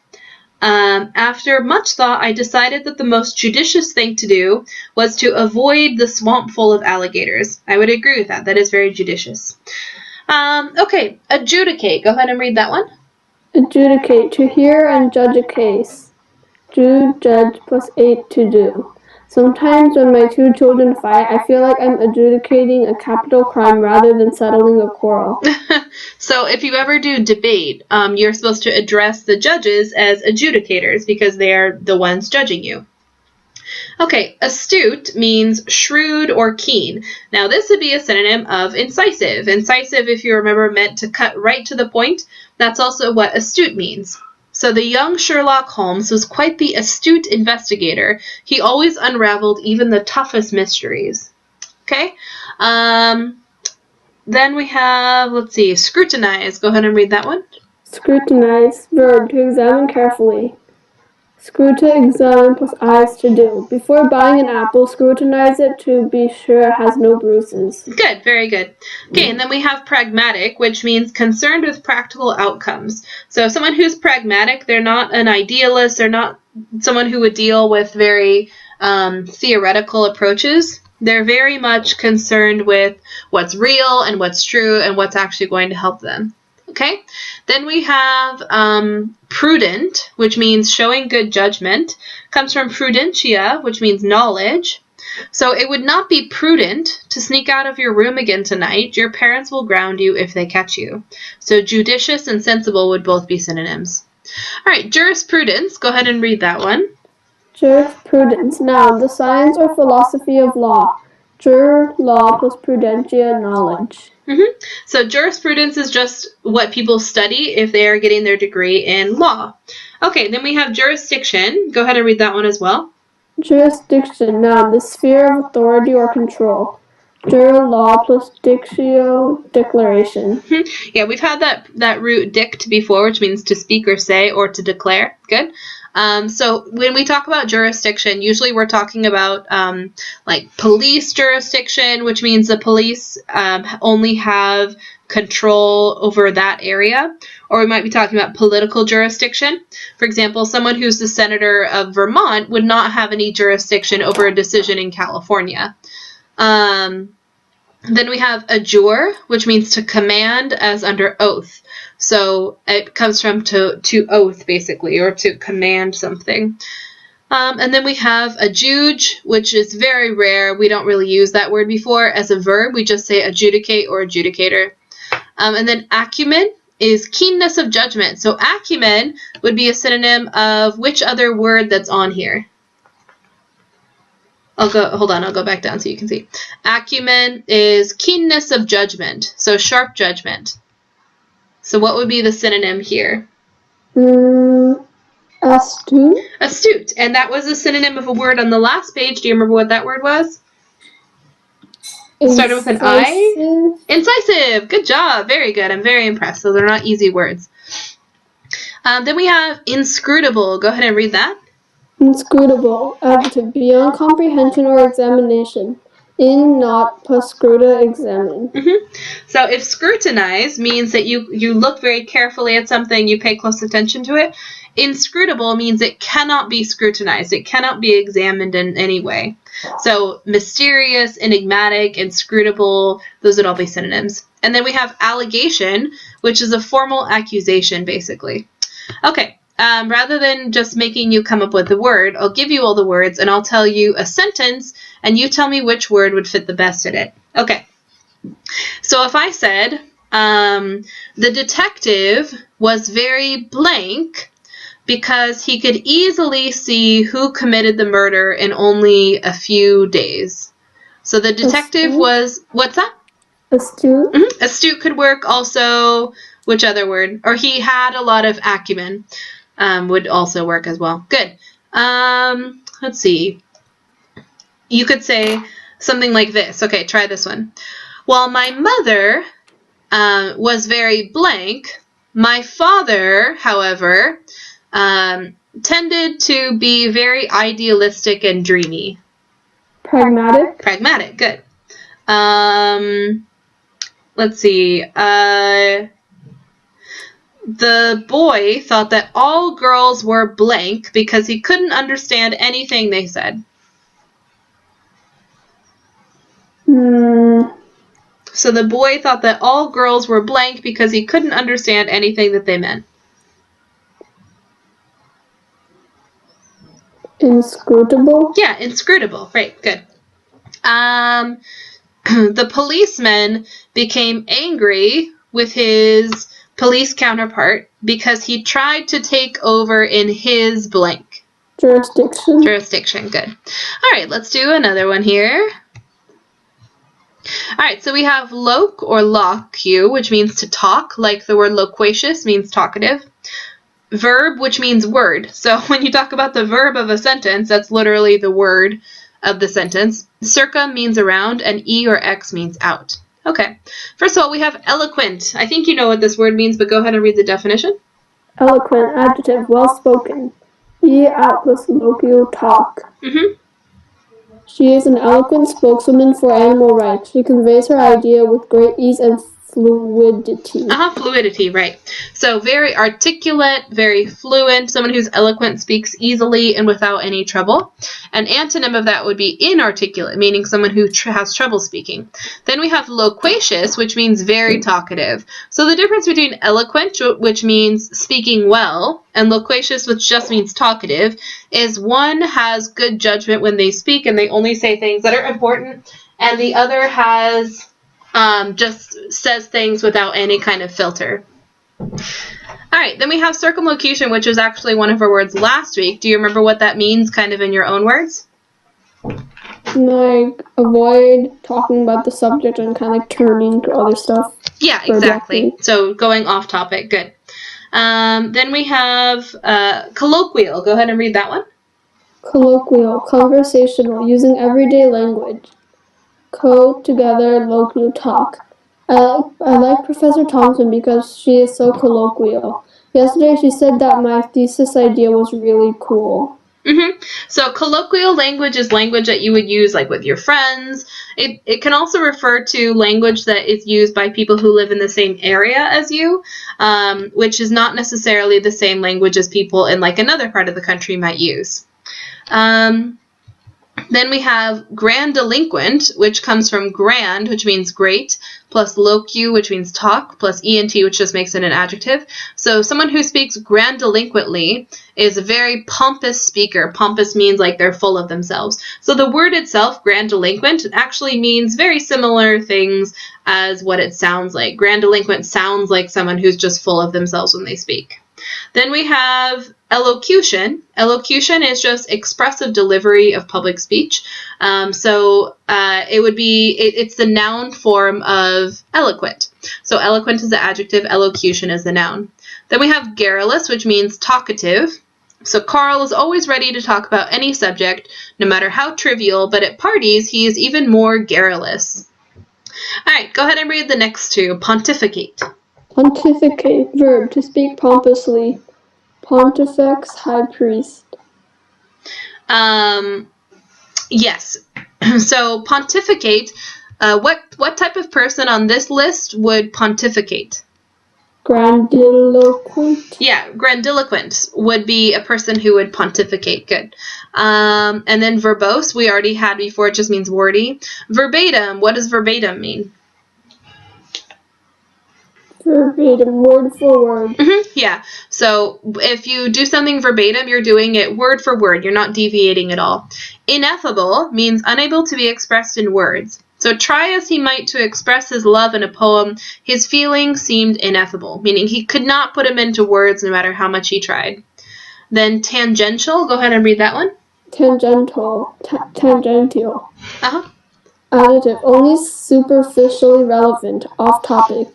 After much thought, I decided that the most judicious thing to do was to avoid the swamp full of alligators. I would agree with that. That is very judicious. Okay, adjudicate. Go ahead and read that one. Adjudicate, to hear and judge a case. Judge plus 8 to do. Sometimes when my two children fight, I feel like I'm adjudicating a capital crime rather than settling a quarrel. So if you ever do debate, you're supposed to address the judges as adjudicators because they are the ones judging you. Okay, astute means shrewd or keen. Now this would be a synonym of incisive. Incisive, if you remember, meant to cut right to the point. That's also what astute means. So the young Sherlock Holmes was quite the astute investigator. He always unraveled even the toughest mysteries. Okay, then we have, let's see, scrutinize. Go ahead and read that one. Scrutinize, verb, to examine carefully. Scruta, examine plus eyes to do. Before buying an apple, scrutinize it to be sure it has no bruises. Good, very good. Okay, and then we have pragmatic, which means concerned with practical outcomes. So someone who's pragmatic, they're not an idealist, they're not someone who would deal with very theoretical approaches. They're very much concerned with what's real and what's true and what's actually going to help them. Okay, then we have prudent, which means showing good judgment. Comes from prudentia, which means knowledge. So it would not be prudent to sneak out of your room again tonight. Your parents will ground you if they catch you. So judicious and sensible would both be synonyms. All right, jurisprudence. Go ahead and read that one. Jurisprudence, noun, the science or philosophy of law. Jur, law plus prudentia, knowledge. So jurisprudence is just what people study if they are getting their degree in law. Okay, then we have jurisdiction. Go ahead and read that one as well. Jurisdiction, noun, the sphere of authority or control. Jur, law plus dictio, declaration. Yeah, we've had that root dict before, which means to speak or say or to declare. Good. So when we talk about jurisdiction, usually we're talking about like police jurisdiction, which means the police only have control over that area. Or we might be talking about political jurisdiction. For example, someone who's the senator of Vermont would not have any jurisdiction over a decision in California. Then we have adjure, which means to command as under oath. So it comes from to oath, basically, or to command something. And then we have adjuge, which is very rare. We don't really use that word before as a verb. We just say adjudicate or adjudicator. And then acumen is keenness of judgment. So acumen would be a synonym of which other word that's on here? I'll go back down so you can see. Acumen is keenness of judgment, so sharp judgment. So what would be the synonym here? Astute. Astute, and that was a synonym of a word on the last page. Do you remember what that word was? It started with an I. Incisive. Good job. Very good. I'm very impressed. So they're not easy words. Then we have inscrutable. Go ahead and read that. Inscrutable, adjective, beyond comprehension or examination. In, not, plus scruta, examine. So if scrutinize means that you look very carefully at something, you pay close attention to it. Inscrutable means it cannot be scrutinized. It cannot be examined in any way. So mysterious, enigmatic, inscrutable, those would all be synonyms. And then we have allegation, which is a formal accusation, basically. Okay. Rather than just making you come up with the word, I'll give you all the words and I'll tell you a sentence and you tell me which word would fit the best in it. Okay. So if I said, the detective was very blank because he could easily see who committed the murder in only a few days. So the detective was, what's that? Astute. Astute could work also. Which other word? Or he had a lot of acumen. Would also work as well. Good. Let's see. You could say something like this. Okay, try this one. While my mother was very blank, my father, however, tended to be very idealistic and dreamy. Pragmatic. Pragmatic, good. Let's see. The boy thought that all girls were blank because he couldn't understand anything they said. So the boy thought that all girls were blank because he couldn't understand anything that they meant. Inscrutable? Yeah, inscrutable. Right, good. The policeman became angry with his police counterpart because he tried to take over in his blank. Jurisdiction. Jurisdiction, good. All right, let's do another one here. All right, so we have loque or loque, which means to talk, like the word loquacious means talkative. Verb, which means word. So when you talk about the verb of a sentence, that's literally the word of the sentence. Circa means around, and E or X means out. Okay. First of all, we have eloquent. I think you know what this word means, but go ahead and read the definition. Eloquent, adjective, well-spoken. E out plus loquial, talk. She is an eloquent spokeswoman for animal rights. She conveys her idea with great ease and fluidity. Fluidity, right. So very articulate, very fluent, someone who's eloquent, speaks easily and without any trouble. An antonym of that would be inarticulate, meaning someone who has trouble speaking. Then we have loquacious, which means very talkative. So the difference between eloquent, which means speaking well, and loquacious, which just means talkative, is one has good judgment when they speak and they only say things that are important, and the other has just says things without any kind of filter. All right, then we have circumlocution, which was actually one of our words last week. Do you remember what that means kind of in your own words? like avoid talking about the subject and kind of like turning to other stuff. Yeah, for exactly. blocking. So going off topic. Good. Then we have colloquial. Go ahead and read that one. Colloquial, conversational, using everyday language. Together, local talk. I like Professor Thompson because she is so colloquial. Yesterday she said that my thesis idea was really cool. So colloquial language is language that you would use like with your friends. It can also refer to language that is used by people who live in the same area as you, which is not necessarily the same language as people in like another part of the country might use. Then we have grandiloquent, which comes from grand, which means great, plus locu, which means talk, plus ent, which just makes it an adjective. So someone who speaks grandiloquently is a very pompous speaker. Pompous means like they're full of themselves. So the word itself, grandiloquent, actually means very similar things as what it sounds like. Grandiloquent sounds like someone who's just full of themselves when they speak. Then we have elocution. Elocution is just expressive delivery of public speech. It would be, it's the noun form of eloquent. So eloquent is the adjective, elocution is the noun. Then we have garrulous, which means talkative. So Carl is always ready to talk about any subject, no matter how trivial, but at parties he is even more garrulous. All right, go ahead and read the next two. Pontificate. Pontificate, verb, to speak pompously. Pontifex, high priest. Yes. So pontificate, what type of person on this list would pontificate? Grandiloquent. Yeah, grandiloquent would be a person who would pontificate. Good. And then verbose, we already had before, it just means wordy. Verbatim, what does verbatim mean? Verbatim, word for word. Yeah, so if you do something verbatim, you're doing it word for word. You're not deviating at all. Ineffable means unable to be expressed in words. So try as he might to express his love in a poem, his feelings seemed ineffable, meaning he could not put them into words no matter how much he tried. Then tangential, go ahead and read that one. Tangential, tangential. Uh-huh. Adjective, only superficially relevant, off topic.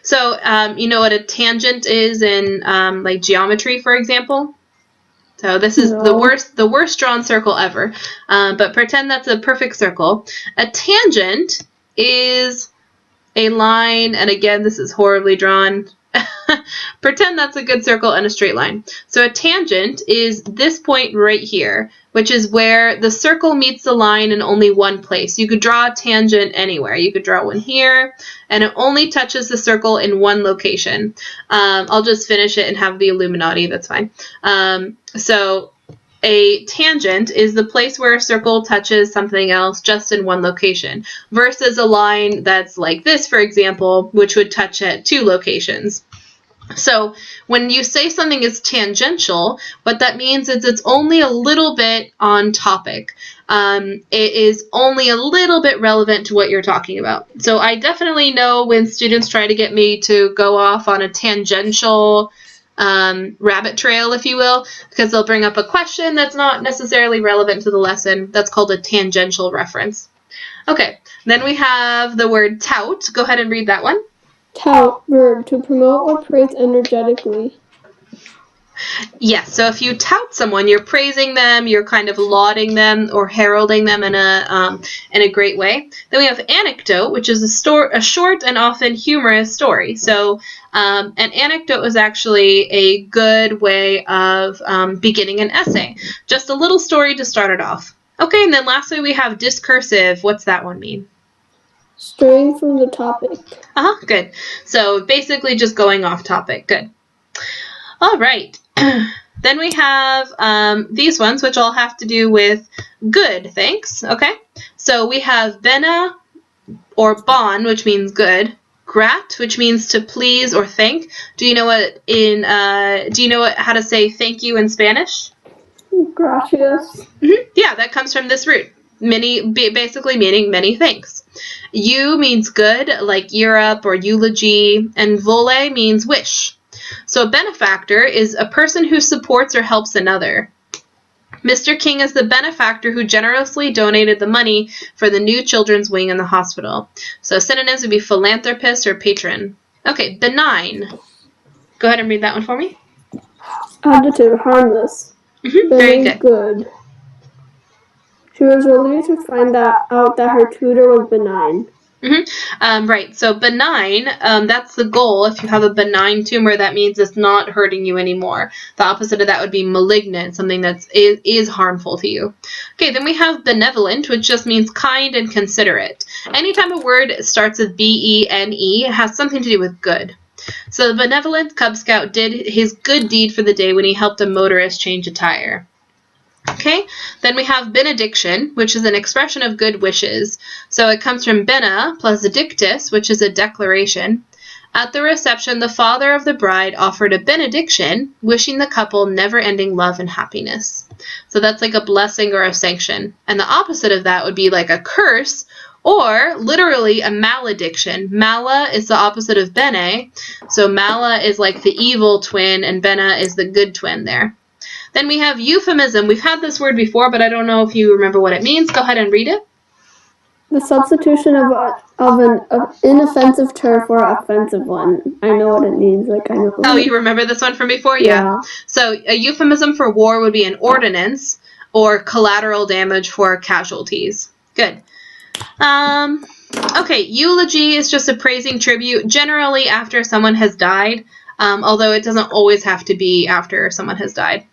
So, you know what a tangent is in like geometry, for example? So this is the worst drawn circle ever. But pretend that's a perfect circle. A tangent is a line, and again, this is horribly drawn. Pretend that's a good circle and a straight line. So a tangent is this point right here, which is where the circle meets the line in only one place. You could draw a tangent anywhere. You could draw one here, and it only touches the circle in one location. I'll just finish it and have the Illuminati, that's fine. So a tangent is the place where a circle touches something else just in one location, versus a line that's like this, for example, which would touch at two locations. So when you say something is tangential, what that means is it's only a little bit on topic. It is only a little bit relevant to what you're talking about. So I definitely know when students try to get me to go off on a tangential rabbit trail, if you will, because they'll bring up a question that's not necessarily relevant to the lesson. That's called a tangential reference. Okay, then we have the word tout. Go ahead and read that one. Tout, verb, to promote or praise energetically. Yes, so if you tout someone, you're praising them, you're kind of lauding them or heralding them in a great way. Then we have anecdote, which is a short and often humorous story. So an anecdote is actually a good way of beginning an essay. Just a little story to start it off. Okay, and then lastly we have discursive. What's that one mean? Straying from the topic. Good. So basically just going off topic. Good. All right. Then we have these ones, which all have to do with good, thanks. Okay. So we have bene or bon, which means good. Grat, which means to please or thank. Do you know how to say thank you in Spanish? Gracias. Yeah, that comes from this root. Basically meaning many thanks. Eu means good, like Europe or eulogy, and vole means wish. So a benefactor is a person who supports or helps another. Mr. King is the benefactor who generously donated the money for the new children's wing in the hospital. So synonyms would be philanthropist or patron. Okay, benign. Go ahead and read that one for me. Adjective, harmless. Very good. Good. She was relieved to find out that her tutor was benign. Right, so benign, that's the goal. If you have a benign tumor, that means it's not hurting you anymore. The opposite of that would be malignant, something that is harmful to you. Okay, then we have benevolent, which just means kind and considerate. Anytime a word starts with B-E-N-E, it has something to do with good. So the benevolent Cub Scout did his good deed for the day when he helped a motorist change a tire. Okay, then we have benediction, which is an expression of good wishes. So it comes from bena plus dictus, which is a declaration. At the reception, the father of the bride offered a benediction, wishing the couple never-ending love and happiness. So that's like a blessing or a sanction. And the opposite of that would be like a curse, or literally a malediction. Mala is the opposite of bene. So mala is like the evil twin, and bena is the good twin there. Then we have euphemism. We've had this word before, but I don't know if you remember what it means. Go ahead and read it. The substitution of an inoffensive term for an offensive one. I know what it means. Oh, you remember this one from before? Yeah. So a euphemism for war would be an ordinance or collateral damage for casualties. Good. Okay, eulogy is just a praising tribute, generally after someone has died, although it doesn't always have to be after someone has died.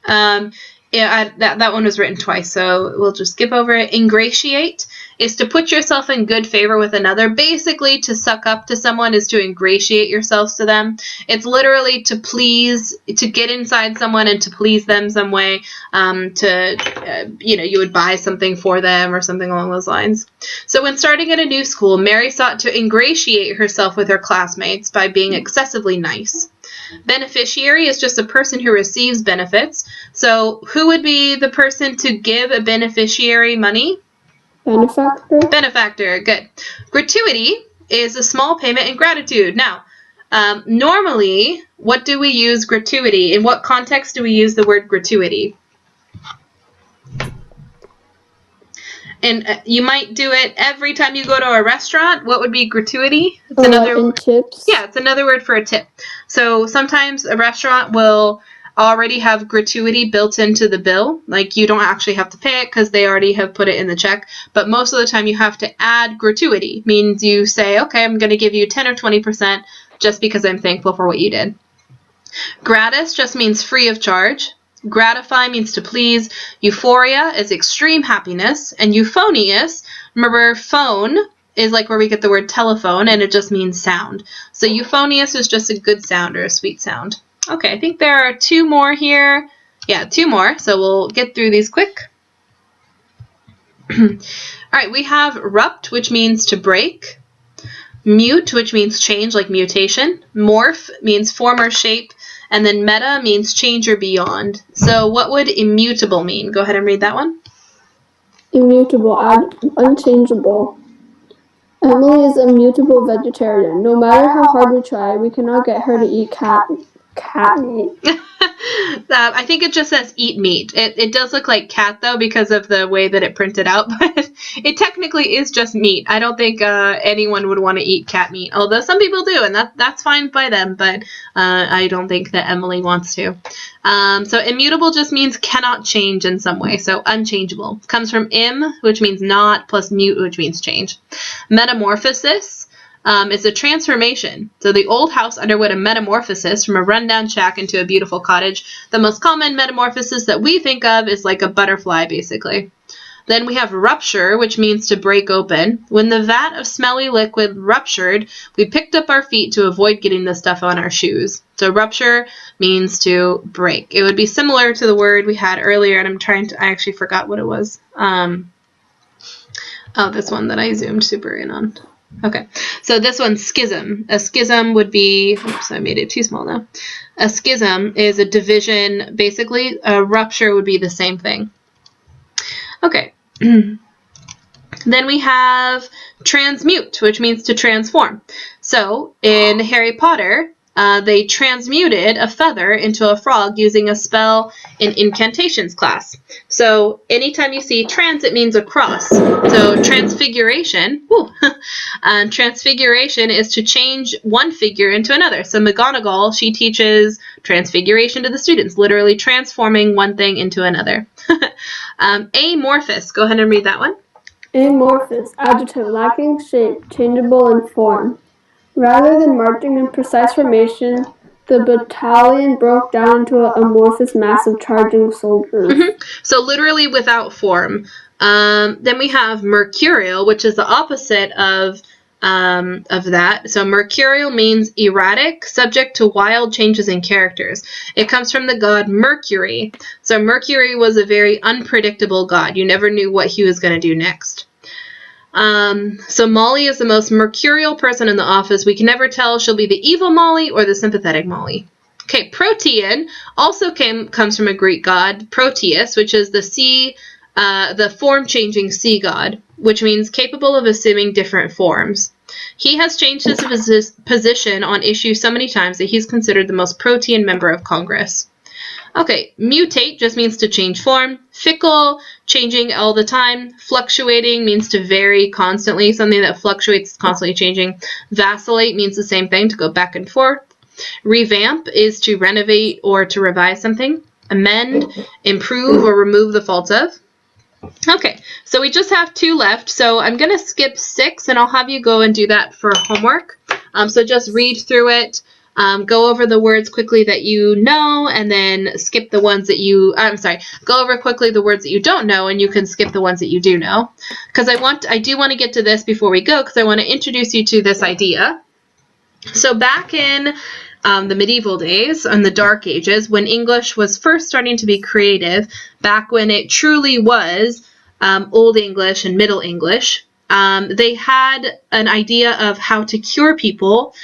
That one was written twice, so we'll just skip over it. Ingratiate is to put yourself in good favor with another. Basically, to suck up to someone is to ingratiate yourselves to them. It's literally to please, to get inside someone and to please them some way. You would buy something for them or something along those lines. So when starting at a new school, Mary sought to ingratiate herself with her classmates by being excessively nice. Beneficiary is just a person who receives benefits. So who would be the person to give a beneficiary money? Benefactor. Benefactor, good. Gratuity is a small payment in gratitude. Now, normally, what do we use gratuity? In what context do we use the word gratuity? And you might do it every time you go to a restaurant. What would be gratuity? It's in tips. Yeah, it's another word for a tip. So sometimes a restaurant will already have gratuity built into the bill. Like you don't actually have to pay it because they already have put it in the check. But most of the time you have to add gratuity. Means you say, okay, I'm going to give you 10 or 20% just because I'm thankful for what you did. Gratis just means free of charge. Gratify means to please. Euphoria is extreme happiness. And euphonious, remember phone is like where we get the word telephone, and it just means sound. So euphonious is just a good sound or a sweet sound. Okay, I think there are two more here. Yeah, two more. So we'll get through these quick. All right, we have rupt, which means to break. Mute, which means change, like mutation. Morph means form or shape. And then meta means change or beyond. So what would immutable mean? Go ahead and read that one. Immutable, unchangeable. Emily is a mutable vegetarian. No matter how hard we try, we cannot get her to eat cat meat. I think it just says eat meat. It does look like cat, though, because of the way that it printed out, but it technically is just meat. I don't think anyone would want to eat cat meat, although some people do, and that's fine by them, but I don't think that Emily wants to. So immutable just means cannot change in some way, so unchangeable. Comes from im, which means not, plus mute, which means change. Metamorphosis is a transformation. So the old house underwent a metamorphosis from a rundown shack into a beautiful cottage. The most common metamorphosis that we think of is like a butterfly, basically. Then we have rupture, which means to break open. When the vat of smelly liquid ruptured, we picked up our feet to avoid getting the stuff on our shoes. So rupture means to break. It would be similar to the word we had earlier, and I actually forgot what it was. This one that I zoomed super in on. Okay, so this one's schism. A schism would be, oops, I made it too small now. A schism is a division. Basically, a rupture would be the same thing. Okay, then we have transmute, which means to transform. So in Harry Potter, they transmuted a feather into a frog using a spell in incantations class. So anytime you see trans, it means across. So transfiguration, transfiguration is to change one figure into another. So McGonagall, she teaches transfiguration to the students, literally transforming one thing into another. Amorphous, go ahead and read that one. Amorphous, adjective, lacking shape, changeable in form. Rather than marching in precise formation, the battalion broke down into an amorphous mass of charging soldiers. So literally without form. Then we have mercurial, which is the opposite of that. So mercurial means erratic, subject to wild changes in characters. It comes from the god Mercury. So Mercury was a very unpredictable god. You never knew what he was going to do next. So Molly is the most mercurial person in the office. We can never tell if she'll be the evil Molly or the sympathetic Molly. Okay, Protean also comes from a Greek god, Proteus, which is the form-changing sea god, which means capable of assuming different forms. He has changed his position on issues so many times that he's considered the most Protean member of Congress. Okay, mutate just means to change form. Fickle, changing all the time. Fluctuating means to vary constantly, something that fluctuates, constantly changing. Vacillate means the same thing, to go back and forth. Revamp is to renovate or to revise something. Amend, improve or remove the faults of. Okay, so we just have 2 left, so I'm going to skip 6, and I'll have you go and do that for homework. So just read through it. Go over the words quickly that you know, and then skip the ones that go over quickly the words that you don't know, and you can skip the ones that you do know. Because I do want to get to this before we go, because I want to introduce you to this idea. So back in the medieval days, in the Dark Ages, when English was first starting to be creative, back when it truly was Old English and Middle English, they had an idea of how to cure people.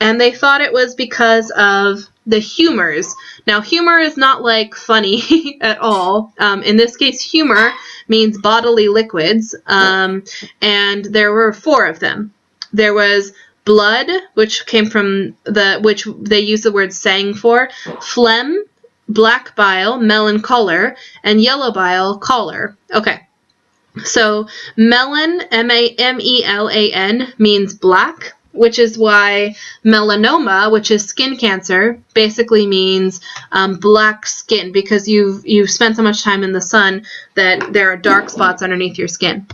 And they thought it was because of the humors. Now, humor is not like funny at all. In this case, humor means bodily liquids, and there were 4 of them. There was blood, which came from which they use the word sang for, phlegm, black bile, melon choler, and yellow bile, choler. Okay. So melon, M-A-M-E-L-A-N, means black, which is why melanoma, which is skin cancer, basically means black skin, because you've spent so much time in the sun that there are dark spots underneath your skin.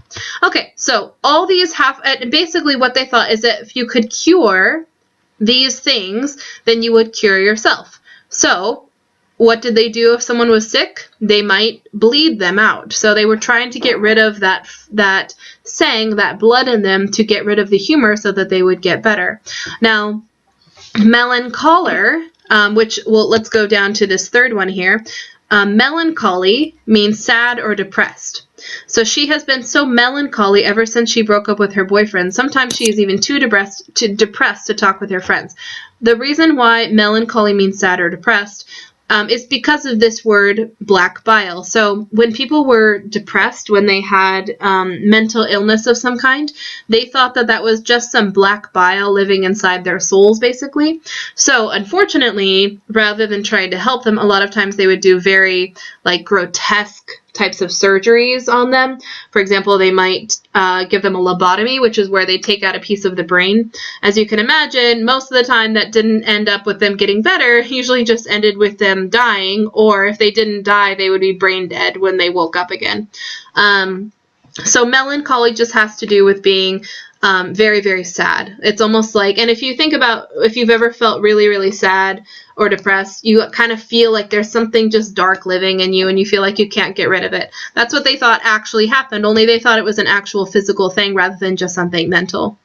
Okay, so all these basically what they thought is that if you could cure these things, then you would cure yourself. So what did they do if someone was sick? They might bleed them out. So they were trying to get rid of that sang, that blood in them, to get rid of the humor so that they would get better. Now, melancholer, let's go down to this third one here. Melancholy means sad or depressed. So she has been so melancholy ever since she broke up with her boyfriend. Sometimes she is even too depressed to talk with her friends. The reason why melancholy means sad or depressed is because of this word black bile. So when people were depressed, when they had mental illness of some kind, they thought that was just some black bile living inside their souls, basically. So unfortunately, rather than trying to help them, a lot of times they would do very grotesque types of surgeries on them. For example, they might give them a lobotomy, which is where they take out a piece of the brain. As you can imagine, most of the time that didn't end up with them getting better, usually just ended with them dying, or if they didn't die, they would be brain dead when they woke up again. So melancholy just has to do with being very, very sad. It's almost like, and if you think about, if you've ever felt really, really sad or depressed, you kind of feel like there's something just dark living in you and you feel like you can't get rid of it. That's what they thought actually happened, only they thought it was an actual physical thing rather than just something mental.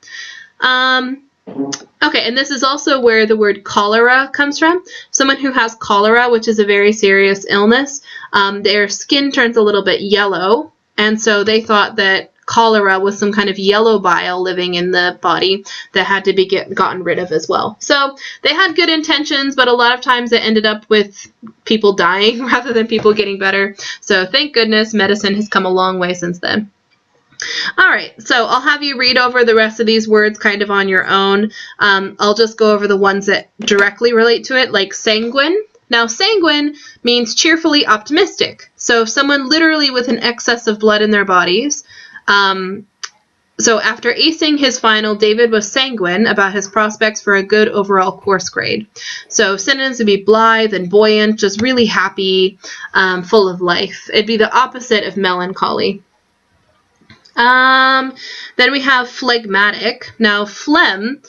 Okay, and this is also where the word cholera comes from. Someone who has cholera, which is a very serious illness, their skin turns a little bit yellow, and so they thought that cholera was some kind of yellow bile living in the body that had to be gotten rid of as well. So they had good intentions, but a lot of times it ended up with people dying rather than people getting better. So thank goodness medicine has come a long way since then. All right, so I'll have you read over the rest of these words kind of on your own. I'll just go over the ones that directly relate to it, like sanguine. Now, sanguine means cheerfully optimistic. So, someone literally with an excess of blood in their bodies. So after acing his final, David was sanguine about his prospects for a good overall course grade. So synonyms would be blithe and buoyant, just really happy, full of life. It'd be the opposite of melancholy. Then we have phlegmatic. Now, phlegm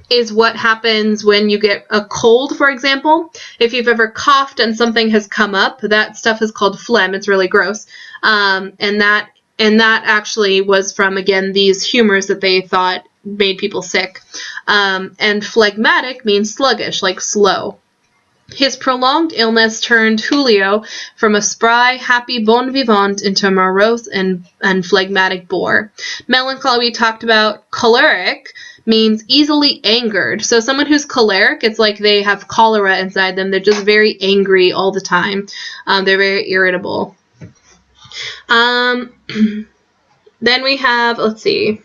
is what happens when you get a cold, for example. If you've ever coughed and something has come up, that stuff is called phlegm. It's really gross. And that actually was from, again, these humors that they thought made people sick. And phlegmatic means sluggish, like slow. His prolonged illness turned Julio from a spry, happy bon vivant into a morose and phlegmatic bore. Melancholy we talked about. Choleric means easily angered. So someone who's choleric, it's like they have cholera inside them. They're just very angry all the time. They're very irritable. Then we have, let's see.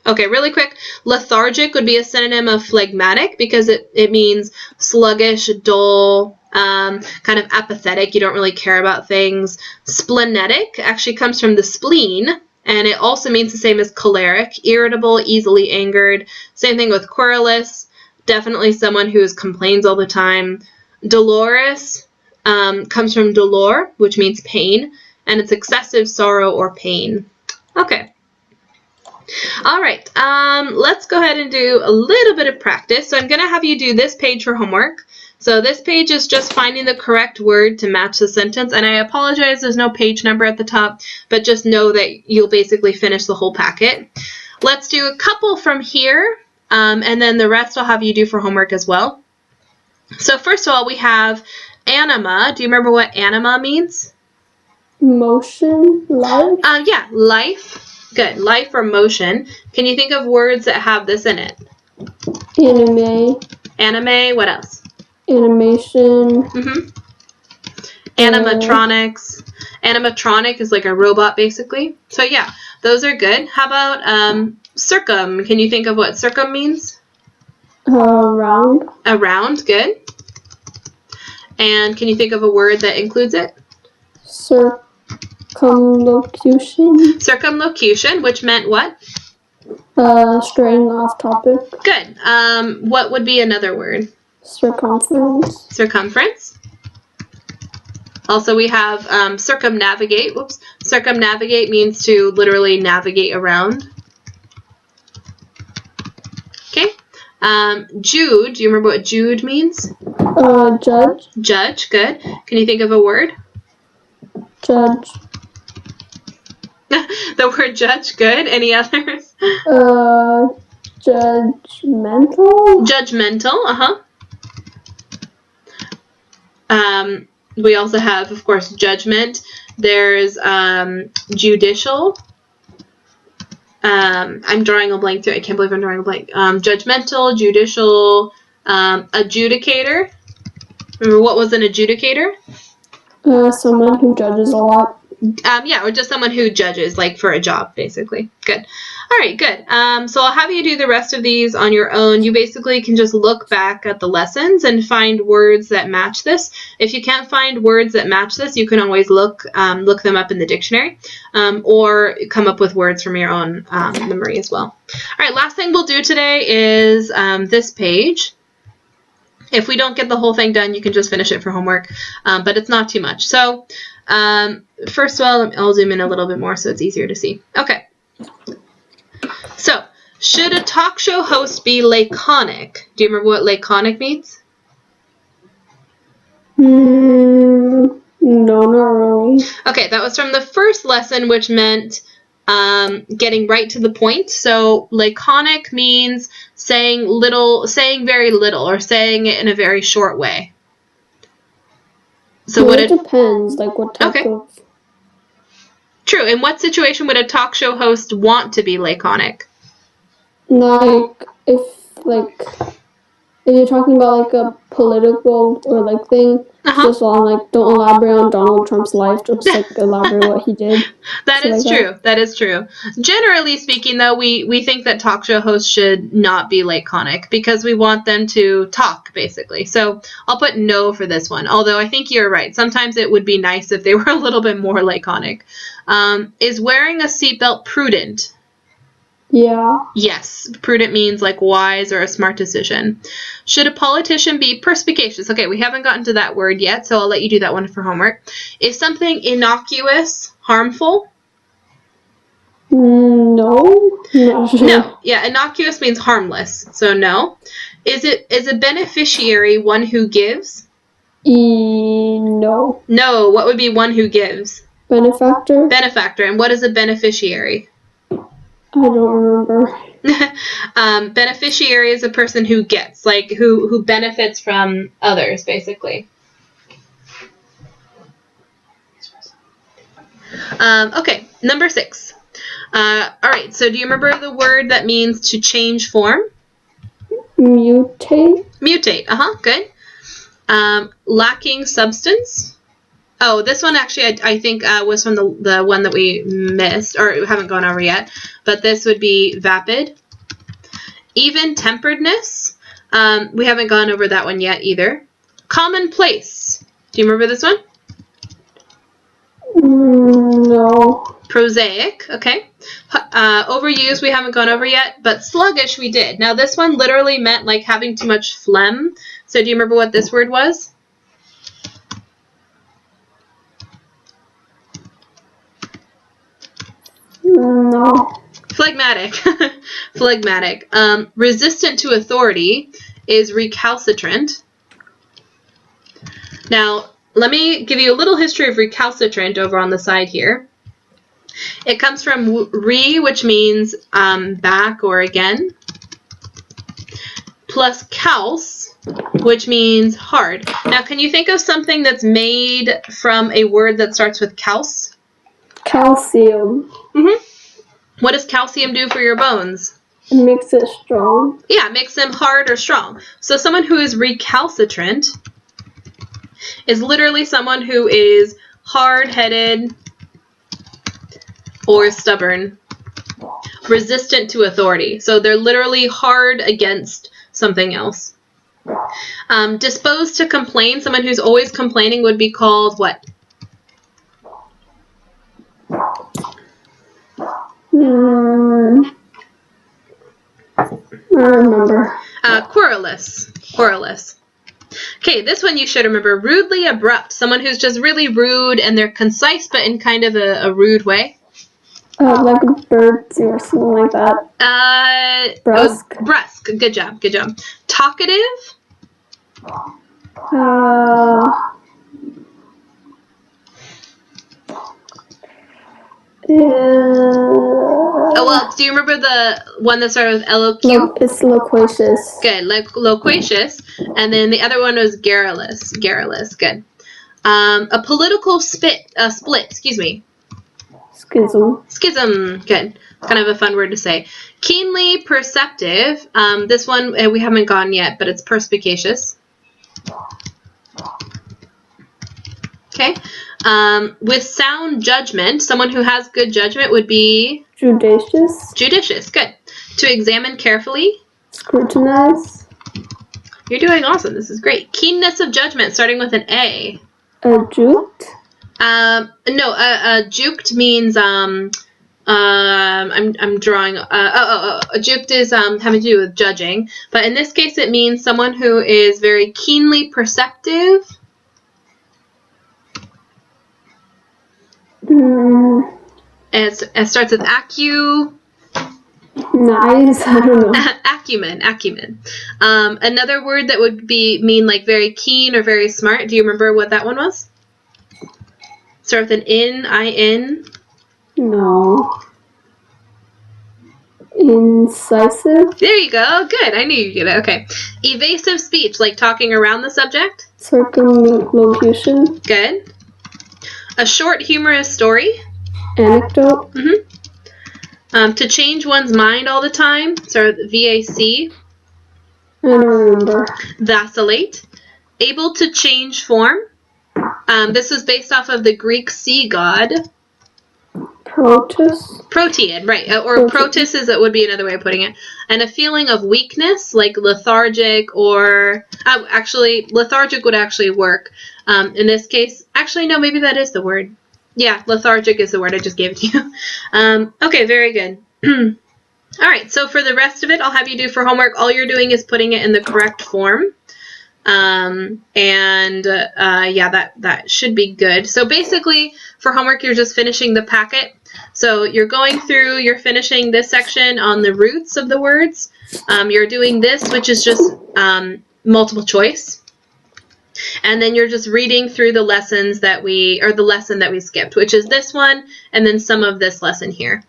Okay, really quick. Lethargic would be a synonym of phlegmatic because it means sluggish, dull, kind of apathetic. You don't really care about things. Splenetic actually comes from the spleen, and it also means the same as choleric, irritable, easily angered. Same thing with querulous, definitely someone who complains all the time. Dolorous comes from dolor, which means pain, and it's excessive sorrow or pain. Okay. All right, let's go ahead and do a little bit of practice. So I'm going to have you do this page for homework. So this page is just finding the correct word to match the sentence. And I apologize, there's no page number at the top, but just know that you'll basically finish the whole packet. Let's do a couple from here, and then the rest I'll have you do for homework as well. So first of all, we have anima. Do you remember what anima means? Motion, life? Yeah, life. Good. Life or motion. Can you think of words that have this in it? Anime. Anime. What else? Animation. Animatronics. Animatronic is like a robot, basically. So yeah, those are good. How about circum? Can you think of what circum means? Round. Around. Good. And can you think of a word that includes it? Circumlocution. Circumlocution, which meant what? Straying off topic. Good. What would be another word? Circumference. Circumference. Also, we have circumnavigate. Whoops. Circumnavigate means to literally navigate around. Okay. Jude. Do you remember what Jude means? Judge. Judge. Good. Can you think of a word? Judge. The word judge. Good. Any others? Judgmental. Judgmental. We also have, of course, judgment. There's judicial. I'm drawing a blank too. I can't believe I'm drawing a blank. Judgmental, judicial, adjudicator. Remember what was an adjudicator? Someone who judges a lot. Yeah, or just someone who judges, like for a job, basically. Good. All right, good. So I'll have you do the rest of these on your own. You basically can just look back at the lessons and find words that match this. If you can't find words that match this, you can always look them up in the dictionary, or come up with words from your own memory as well. All right, last thing we'll do today is this page. If we don't get the whole thing done, you can just finish it for homework, but it's not too much. So first of all, I'll zoom in a little bit more so it's easier to see. Okay. So, should a talk show host be laconic? Do you remember what laconic means? No, not really. Okay, that was from the first lesson, which meant getting right to the point. So laconic means saying very little, or saying it in a very short way. So it depends, like what type of. True. In what situation would a talk show host want to be laconic? Like if Are you talking about like a political or like thing? Just on like don't elaborate on Donald Trump's life, just like elaborate what he did. That is true. That is true. Generally speaking, though, we think that talk show hosts should not be laconic because we want them to talk, basically. So I'll put no for this one, although I think you're right. Sometimes it would be nice if they were a little bit more laconic. Is wearing a seatbelt prudent? Yeah. Yes. Prudent means like wise or a smart decision. Should a politician be perspicacious? Okay, we haven't gotten to that word yet, so I'll let you do that one for homework. Is something innocuous harmful? No. Not sure. No. Yeah, innocuous means harmless, so no. Is a beneficiary one who gives? No. No. What would be one who gives? Benefactor. Benefactor. And what is a beneficiary? I don't remember. Beneficiary is a person who gets, like who benefits from others, basically. Okay, number 6. All right, so do you remember the word that means to change form? Mutate. Mutate, good. Lacking substance. Oh, this one actually I think was from the one that we missed, or haven't gone over yet, but this would be vapid. Even-temperedness. We haven't gone over that one yet either. Commonplace. Do you remember this one? No. Prosaic, okay. Overused we haven't gone over yet, but sluggish we did. Now this one literally meant like having too much phlegm. So do you remember what this word was? No. Phlegmatic. Phlegmatic. Resistant to authority is recalcitrant. Now, let me give you a little history of recalcitrant over on the side here. It comes from re, which means back or again, plus calce, which means hard. Now, can you think of something that's made from a word that starts with calce? Calcium. What does calcium do for your bones? It makes it strong. Yeah, it makes them hard or strong. So someone who is recalcitrant is literally someone who is hard-headed or stubborn, resistant to authority. So they're literally hard against something else. Disposed to complain, someone who's always complaining would be called what? I don't remember. Querulous. Querulous. Okay, this one you should remember. Rudely abrupt. Someone who's just really rude and they're concise but in kind of a rude way. Like a birdie or something like that. Brusque. Brusque. Good job. Good job. Talkative. Oh, well, do you remember the one that started with LOQ? It's loquacious. Good, loquacious. And then the other one was garrulous. Garrulous, good. A political split, excuse me. Schism. Schism, good. Kind of a fun word to say. Keenly perceptive. This one we haven't gone yet, but it's perspicacious. Okay. With sound judgment, someone who has good judgment would be? Judicious. Judicious, good. To examine carefully? Scrutinize. You're doing awesome. This is great. Keenness of judgment, starting with an A. Juked? No, juked means, I'm drawing, juked is, having to do with judging, but in this case it means someone who is very keenly perceptive. It starts with acu. Nice. I don't know. Acumen. Another word that would mean like very keen or very smart. Do you remember what that one was? Start with an in. No. Incisive. There you go. Good. I knew you'd get it. Okay. Evasive speech, like talking around the subject. Circumlocution. Good. A short, humorous story. Anecdote. To change one's mind all the time. Start with VAC. I don't remember. Vacillate. Able to change form. This was based off of the Greek sea god. Protus? Protean, right. Or protus would be another way of putting it. And a feeling of weakness, like lethargic or... actually, lethargic would actually work. In this case, actually, no, maybe that is the word. Yeah, lethargic is the word I just gave it to you. Okay, very good. All right, so for the rest of it, I'll have you do for homework. All you're doing is putting it in the correct form. Yeah, that should be good. So basically, for homework, you're just finishing the packet. So you're going through, you're finishing this section on the roots of the words. You're doing this, which is just multiple choice. And then you're just reading through the lessons that the lesson that we skipped, which is this one, and then some of this lesson here.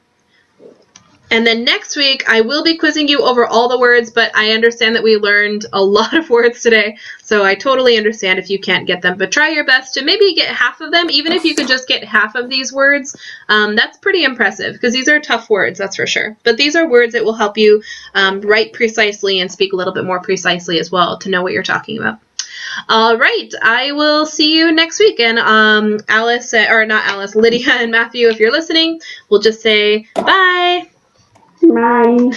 And then next week, I will be quizzing you over all the words, but I understand that we learned a lot of words today, so I totally understand if you can't get them. But try your best to maybe get half of them, even if you can just get half of these words. That's pretty impressive, because these are tough words, that's for sure. But these are words that will help you write precisely and speak a little bit more precisely as well to know what you're talking about. All right, I will see you next week. And Lydia and Matthew, if you're listening, we'll just say bye. Bye.